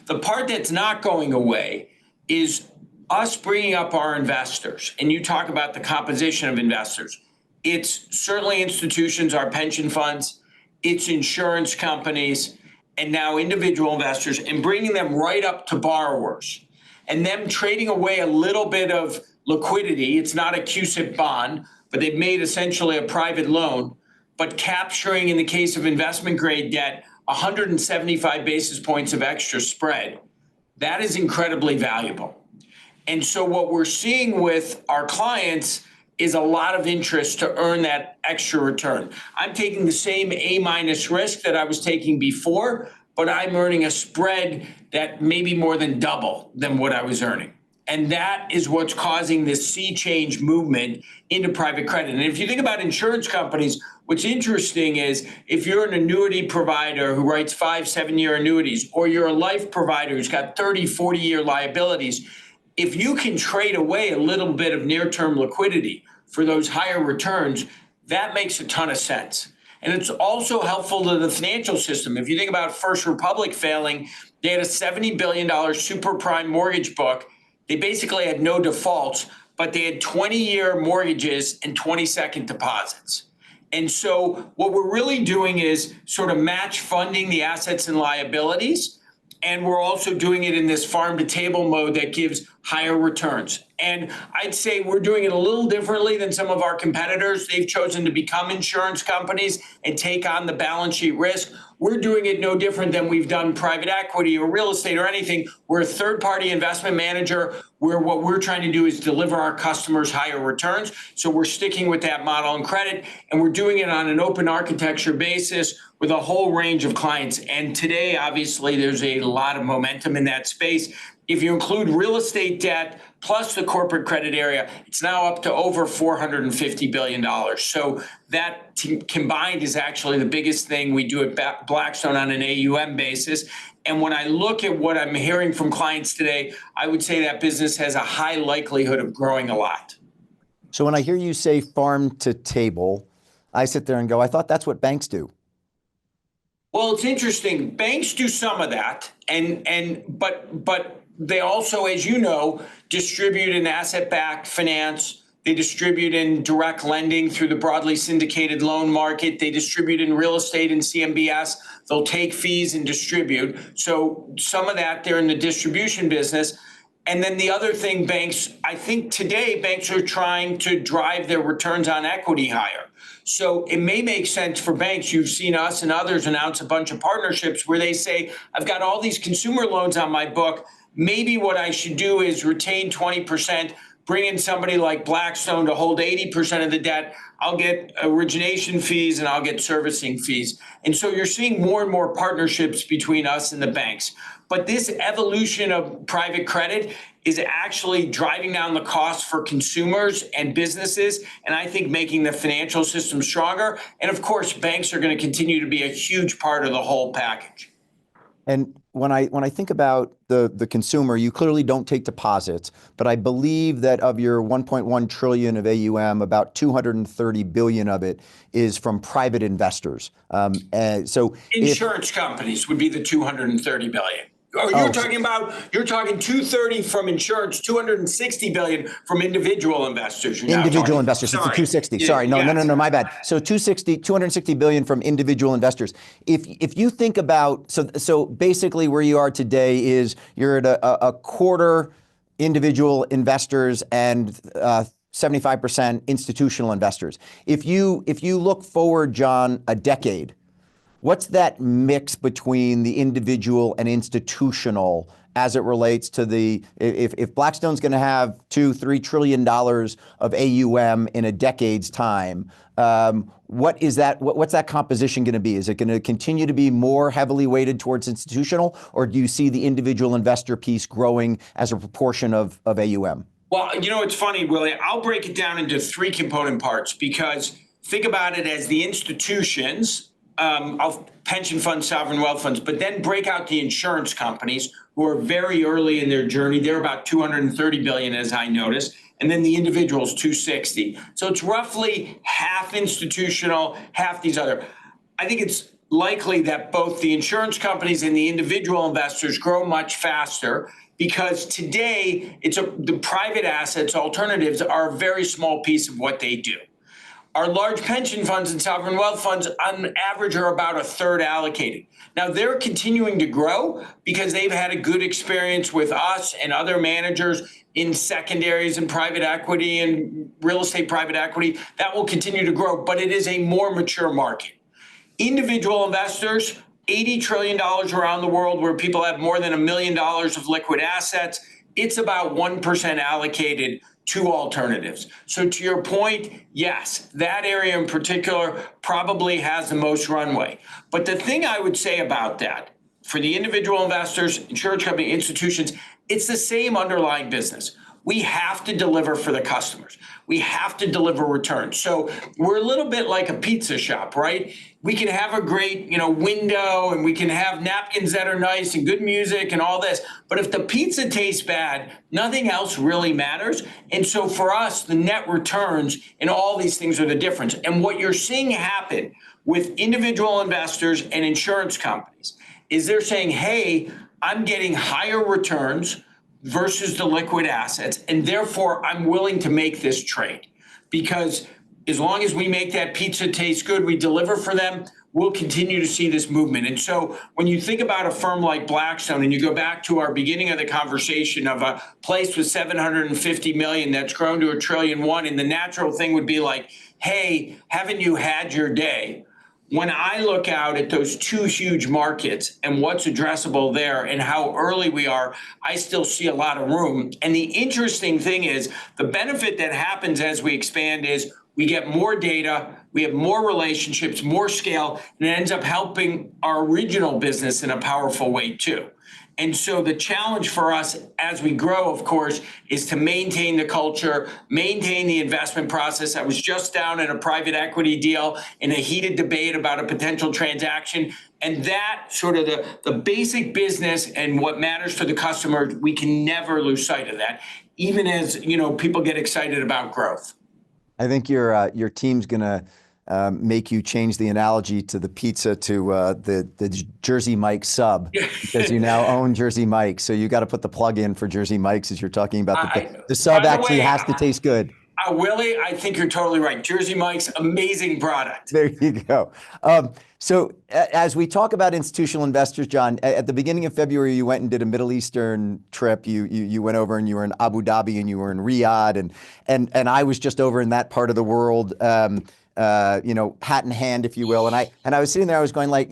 The part that's not going away is us bringing up our investors, and you talk about the composition of investors. It's certainly institutions, our pension funds, it's insurance companies, and now individual investors, and bringing them right up to borrowers, and them trading away a little bit of liquidity. It's not a CUSIP bond, but they've made essentially a private loan, but capturing, in the case of investment grade debt, 175 basis points of extra spread. That is incredibly valuable. And so what we're seeing with our clients is a lot of interest to earn that extra return. I'm taking the same A- risk that I was taking before, but I'm earning a spread that may be more than double than what I was earning. And that is what's causing this sea change movement into private credit. And if you think about insurance companies, what's interesting is if you're an annuity provider who writes 5-7-year annuities, or you're a life provider who's got 30-40-year liabilities, if you can trade away a little bit of near-term liquidity for those higher returns, that makes a ton of sense. And it's also helpful to the financial system. If you think about First Republic failing, they had a $70 billion super prime mortgage book. They basically had no defaults, but they had 20-year mortgages and 20-second deposits. And so what we're really doing is sort of match funding the assets and liabilities. And we're also doing it in this farm to table mode that gives higher returns. And I'd say we're doing it a little differently than some of our competitors. They've chosen to become insurance companies and take on the balance sheet risk. We're doing it no different than we've done private equity or real estate or anything. We're a third-party investment manager where what we're trying to do is deliver our customers higher returns. So we're sticking with that model in credit, and we're doing it on an open architecture basis with a whole range of clients. And today, obviously, there's a lot of momentum in that space. If you include real estate debt, plus the corporate credit area. It's now up to over $450 billion. So that combined is actually the biggest thing we do at Blackstone on an AUM basis. And when I look at what I'm hearing from clients today, I would say that business has a high likelihood of growing a lot. So when I hear you say farm to table, I sit there and go, I thought that's what banks do. Well, it's interesting. Banks do some of that, but they also, as you know, distribute in asset-backed finance. They distribute in direct lending through the broadly syndicated loan market. They distribute in real estate and CMBS. They'll take fees and distribute. So some of that, they're in the distribution business. And then the other thing, banks, I think today banks are trying to drive their returns on equity higher. So it may make sense for banks. You've seen us and others announce a bunch of partnerships where they say, I've got all these consumer loans on my book. Maybe what I should do is retain 20%, bring in somebody like Blackstone to hold 80% of the debt. I'll get origination fees and I'll get servicing fees. And so you're seeing more and more partnerships between us and the banks. But this evolution of private credit is actually driving down the cost for consumers and businesses, and I think making the financial system stronger. And of course, banks are going to continue to be a huge part of the whole package. And when I think about the consumer, you clearly don't take deposits, but I believe that of your 1.1 trillion of AUM, about 230 billion of it is from private investors. And so insurance companies would be the 230 billion. Oh, you're talking 230 from insurance, 260 billion from individual investors. Individual investors. Sorry. It's the 260. Sorry. No, my bad. So 260 billion from individual investors. If you think about, so basically where you are today is you're at a quarter individual investors and 75% institutional investors. If you look forward, Jon, a decade, what's that mix between the individual and institutional as it relates to if Blackstone's going to have $2-3 trillion of AUM in a decade's time, what's that composition going to be? Is it going to continue to be more heavily weighted towards institutional, or do you see the individual investor piece growing as a proportion of AUM? Well, it's funny, Willie. I'll break it down into three component parts, because think about it as the institutions of pension funds, sovereign wealth funds, but then break out the insurance companies who are very early in their journey. They're about 230 billion, as I noticed, and then the individuals 260. So it's roughly half institutional, half these other. I think it's likely that both the insurance companies and the individual investors grow much faster, because today the private assets alternatives are a very small piece of what they do. Our large pension funds and sovereign wealth funds on average are about a third allocated. Now they're continuing to grow because they've had a good experience with us and other managers in secondaries and private equity and real estate private equity. That will continue to grow, but it is a more mature market. Individual investors, $80 trillion around the world, where people have more than $1 million of liquid assets. It's about 1% allocated to alternatives. So to your point, yes, that area in particular probably has the most runway. But the thing I would say about that, for the individual investors, insurance company, institutions, it's the same underlying business. We have to deliver for the customers. We have to deliver returns. So we're a little bit like a pizza shop, right? We can have a great, window, and we can have napkins that are nice and good music and all this. But if the pizza tastes bad, nothing else really matters. And so for us, the net returns and all these things are the difference. And what you're seeing happen with individual investors and insurance companies is they're saying, hey, I'm getting higher returns versus the liquid assets, and therefore I'm willing to make this trade, because as long as we make that pizza taste good, we deliver for them, we'll continue to see this movement. And so when you think about a firm like Blackstone, and you go back to our beginning of the conversation of a place with 750 million that's grown to $1.1 trillion, and the natural thing would be like, hey, haven't you had your day? When I look out at those two huge markets and what's addressable there and how early we are, I still see a lot of room. And the interesting thing is, the benefit that happens as we expand is we get more data, we have more relationships, more scale, and it ends up helping our original business in a powerful way too. And so the challenge for us as we grow, of course, is to maintain the culture, maintain the investment process. I was just down in a private equity deal in a heated debate about a potential transaction. And that sort of the basic business and what matters for the customer, we can never lose sight of that, even as people get excited about growth. I think your team's gonna make you change the analogy to the pizza to the Jersey Mike's sub, because you now own Jersey Mike's. So you got to put the plug in for Jersey Mike's as you're talking about the sub actually has to taste good. Willie, I think you're totally right. Jersey Mike's, amazing product. There you go. So as we talk about institutional investors, Jon, at the beginning of February, you went and did a Middle Eastern trip. You went over and you were in Abu Dhabi and you were in Riyadh, and I was just over in that part of the world, hat in hand, if you will. And I was sitting there, I was going like,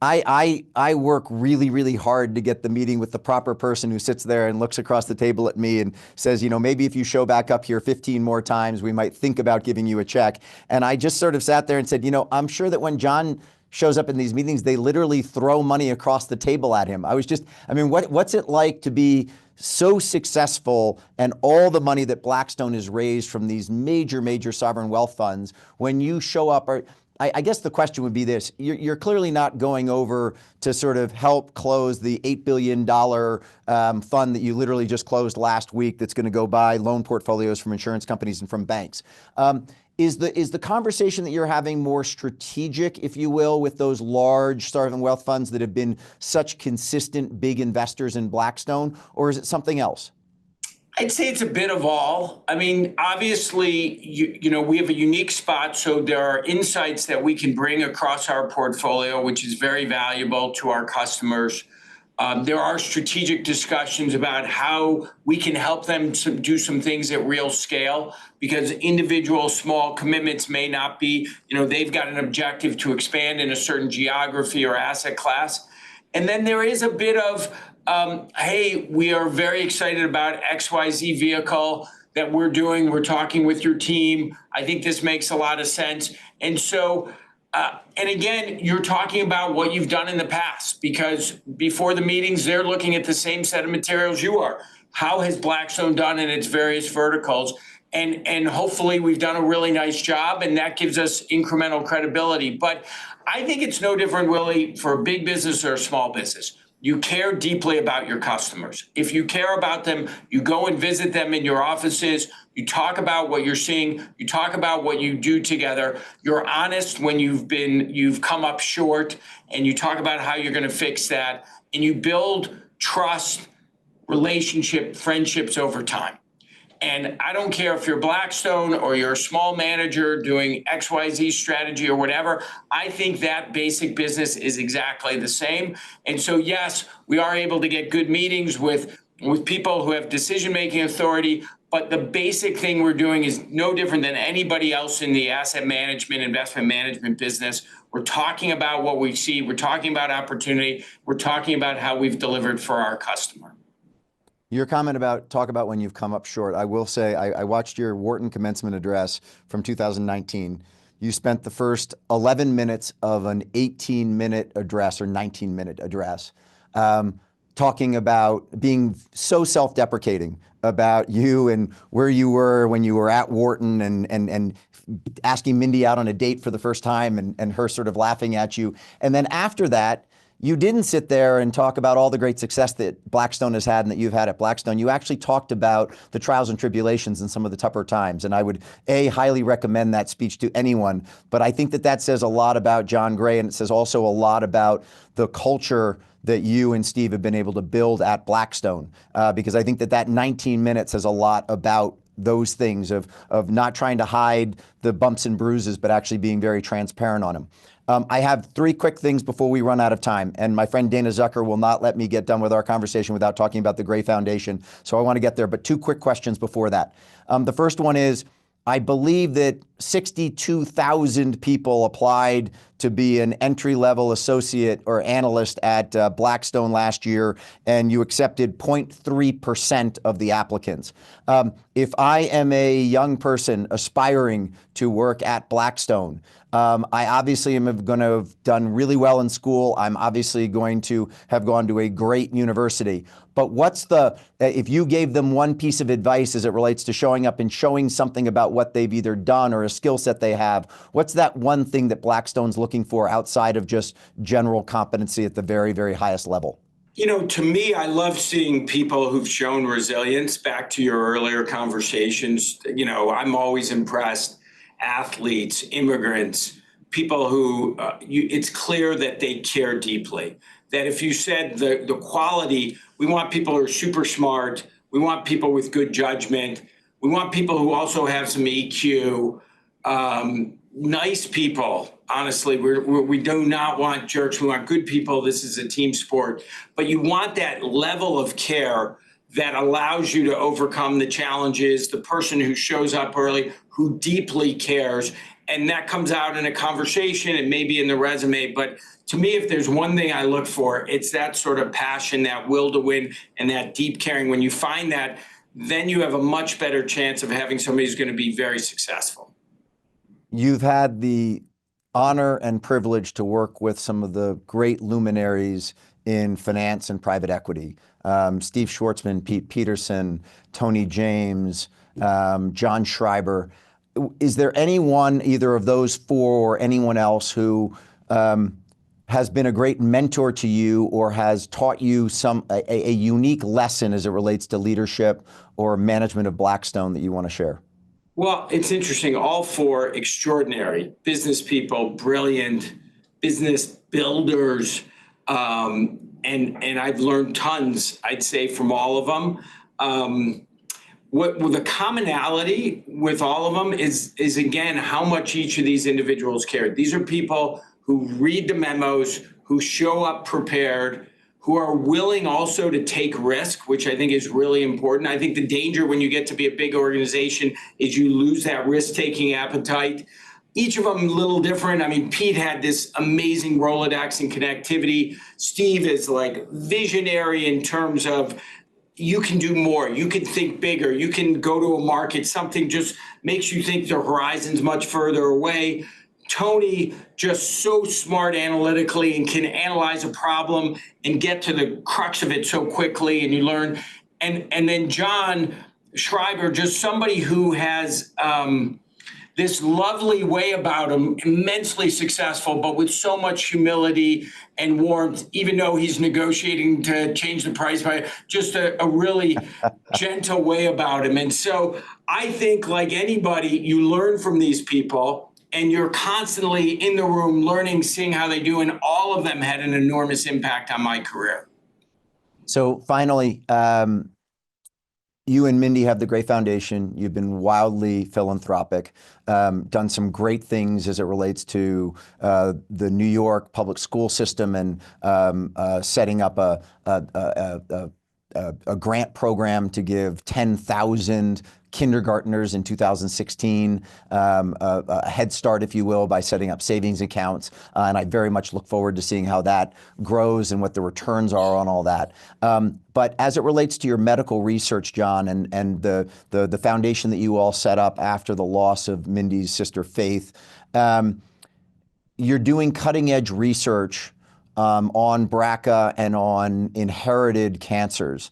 I work really, really hard to get the meeting with the proper person who sits there and looks across the table at me and says, maybe if you show back up here 15 more times, we might think about giving you a check. And I just sort of sat there and said, I'm sure that when Jon shows up in these meetings, they literally throw money across the table at him. What's it like to be so successful and all the money that Blackstone has raised from these major sovereign wealth funds, when you show up? I guess the question would be this: you're clearly not going over to sort of help close the $8 billion fund that you literally just closed last week that's going to go buy loan portfolios from insurance companies and from banks. Is the conversation that you're having more strategic, if you will, with those large sovereign wealth funds that have been such consistent big investors in Blackstone, or is it something else? I'd say it's a bit of all. Obviously, we have a unique spot, so there are insights that we can bring across our portfolio, which is very valuable to our customers. There are strategic discussions about how we can help them to do some things at real scale, because individual small commitments may not be, they've got an objective to expand in a certain geography or asset class. And then there is a bit of, hey, we are very excited about XYZ vehicle that we're doing. We're talking with your team. I think this makes a lot of sense. And so, and again, you're talking about what you've done in the past, because before the meetings, they're looking at the same set of materials you are. How has Blackstone done in its various verticals? And hopefully we've done a really nice job, and that gives us incremental credibility. But I think it's no different, Willie, for a big business or a small business. You care deeply about your customers. If you care about them, you go and visit them in your offices. You talk about what you're seeing. You talk about what you do together. You're honest when you've come up short, and you talk about how you're going to fix that. And you build trust, relationship, friendships over time. And I don't care if you're Blackstone or you're a small manager doing XYZ strategy or whatever. I think that basic business is exactly the same. And so, yes, we are able to get good meetings with people who have decision-making authority. But the basic thing we're doing is no different than anybody else in the asset management, investment management business. We're talking about what we see. We're talking about opportunity. We're talking about how we've delivered for our customer. Your comment about talk about when you've come up short. I will say I watched your Wharton commencement address from 2019. You spent the first 11 minutes of an 18-minute address or 19-minute address talking about being so self-deprecating about you and where you were when you were at Wharton, and asking Mindy out on a date for the first time, and her sort of laughing at you. And then after that, you didn't sit there and talk about all the great success that Blackstone has had and that you've had at Blackstone. You actually talked about the trials and tribulations and some of the tougher times. And I would, highly recommend that speech to anyone. But I think that says a lot about Jon Gray, and it says also a lot about the culture that you and Steve have been able to build at Blackstone. Because I think that 19 minutes says a lot about those things of not trying to hide the bumps and bruises, but actually being very transparent on them. I have 3 quick things before we run out of time, and my friend Dana Zucker will not let me get done with our conversation without talking about the Gray Foundation, so I want to get there, but 2 quick questions before that. The first one is, I believe that 62,000 people applied to be an entry-level associate or analyst at Blackstone last year, and you accepted 0.3% of the applicants. If I am a young person aspiring to work at Blackstone, I obviously am going to have done really well in school. I'm obviously going to have gone to a great university. But if you gave them one piece of advice as it relates to showing up and showing something about what they've either done or a skill set they have, what's that one thing that Blackstone's looking for outside of just general competency at the very, very highest level? To me, I love seeing people who've shown resilience. Back to your earlier conversations, I'm always impressed. Athletes, immigrants, people who it's clear that they care deeply. That if you said the quality, we want people who are super smart. We want people with good judgment. We want people who also have some EQ. Nice people. Honestly, we do not want jerks. We want good people. This is a team sport. But you want that level of care that allows you to overcome the challenges, the person who shows up early, who deeply cares. And that comes out in a conversation and maybe in the resume. But to me, if there's one thing I look for, it's that sort of passion, that will to win, and that deep caring. When you find that, then you have a much better chance of having somebody who's going to be very successful. You've had the honor and privilege to work with some of the great luminaries in finance and private equity. Steve Schwartzman, Pete Peterson, Tony James, John Schreiber. Is there anyone, either of those four or anyone else, who has been a great mentor to you or has taught you a unique lesson as it relates to leadership or management of Blackstone that you want to share? Well, it's interesting. All four extraordinary business people, brilliant business builders, and I've learned tons, I'd say, from all of them. What the commonality with all of them is again how much each of these individuals cared. These are people who read the memos, who show up prepared, who are willing also to take risk, which I think is really important. I think the danger when you get to be a big organization is you lose that risk-taking appetite. Each of them a little different. I mean, Pete had this amazing Rolodex and connectivity. Steve is like visionary in terms of you can do more, you can think bigger, you can go to a market, something just makes you think the horizon's much further away. Tony, just so smart analytically and can analyze a problem and get to the crux of it so quickly, and you learn. And then Jon Schreiber, just somebody who has this lovely way about him, immensely successful, but with so much humility and warmth, even though he's negotiating to change the price by just a really gentle way about him. And so I think, like anybody, you learn from these people. And you're constantly in the room learning, seeing how they do, and all of them had an enormous impact on my career. So finally, you and Mindy have the Gray Foundation. You've been wildly philanthropic, done some great things as it relates to the New York public school system and setting up a grant program to give 10,000 kindergartners in 2016, a head start, if you will, by setting up savings accounts. And I very much look forward to seeing how that grows and what the returns are on all that. But as it relates to your medical research, Jon, and the foundation that you all set up after the loss of Mindy's sister Faith, you're doing cutting edge research on BRCA and on inherited cancers.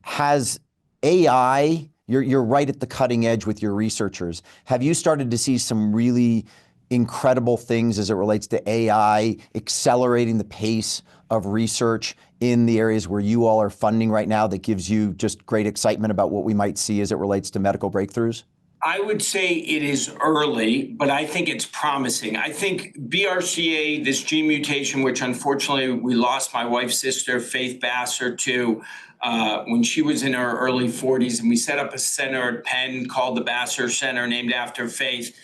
Has AI, you're right at the cutting edge with your researchers. Have you started to see some really incredible things as it relates to AI accelerating the pace of research in the areas where you all are funding right now that gives you just great excitement about what we might see as it relates to medical breakthroughs? I would say it is early, but I think it's promising. I think BRCA, this gene mutation, which unfortunately we lost my wife's sister, Faith Basser, to when she was in her early 40s, and we set up a center at Penn called the Basser Center, named after Faith.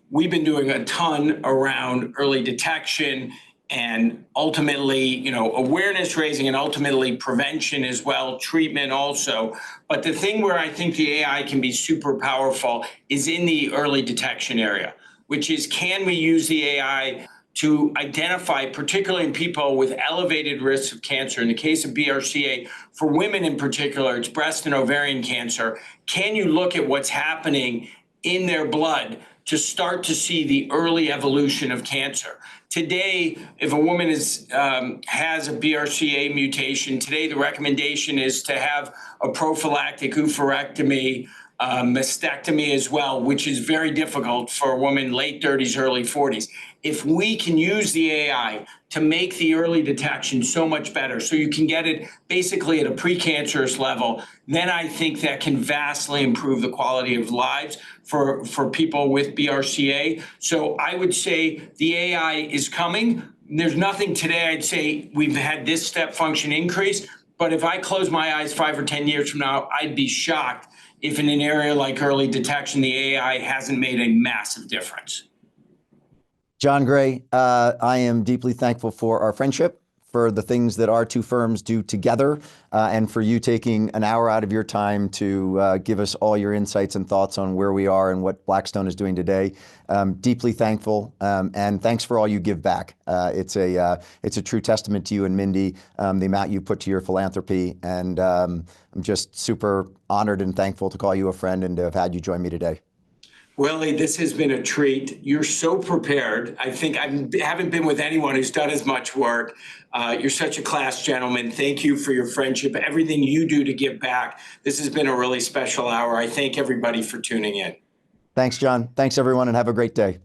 We've been doing a ton around early detection and ultimately, awareness raising and ultimately prevention as well, treatment also. But the thing where I think the AI can be super powerful is in the early detection area, which is, can we use the AI to identify, particularly in people with elevated risks of cancer? In the case of BRCA, for women in particular, it's breast and ovarian cancer. Can you look at what's happening in their blood to start to see the early evolution of cancer? Today, if a woman has a BRCA mutation, today the recommendation is to have a prophylactic oophorectomy, mastectomy as well, which is very difficult for a woman late 30s, early 40s. If we can use the AI to make the early detection so much better, so you can get it basically at a precancerous level, then I think that can vastly improve the quality of lives for people with BRCA. So I would say the AI is coming. There's nothing today I'd say we've had this step function increase, but if I close my eyes 5 or 10 years from now, I'd be shocked if in an area like early detection, the AI hasn't made a massive difference. Jon Gray, I am deeply thankful for our friendship, for the things that our two firms do together, and for you taking an hour out of your time to give us all your insights and thoughts on where we are and what Blackstone is doing today. Deeply thankful, and thanks for all you give back. It's a true testament to you and Mindy, the amount you put to your philanthropy, and I'm just super honored and thankful to call you a friend and to have had you join me today. Willy, this has been a treat. You're so prepared. I think I haven't been with anyone who's done as much work. You're such a class gentleman. Thank you for your friendship, everything you do to give back. This has been a really special hour. I thank everybody for tuning in. Thanks, Jon. Thanks, everyone, and have a great day.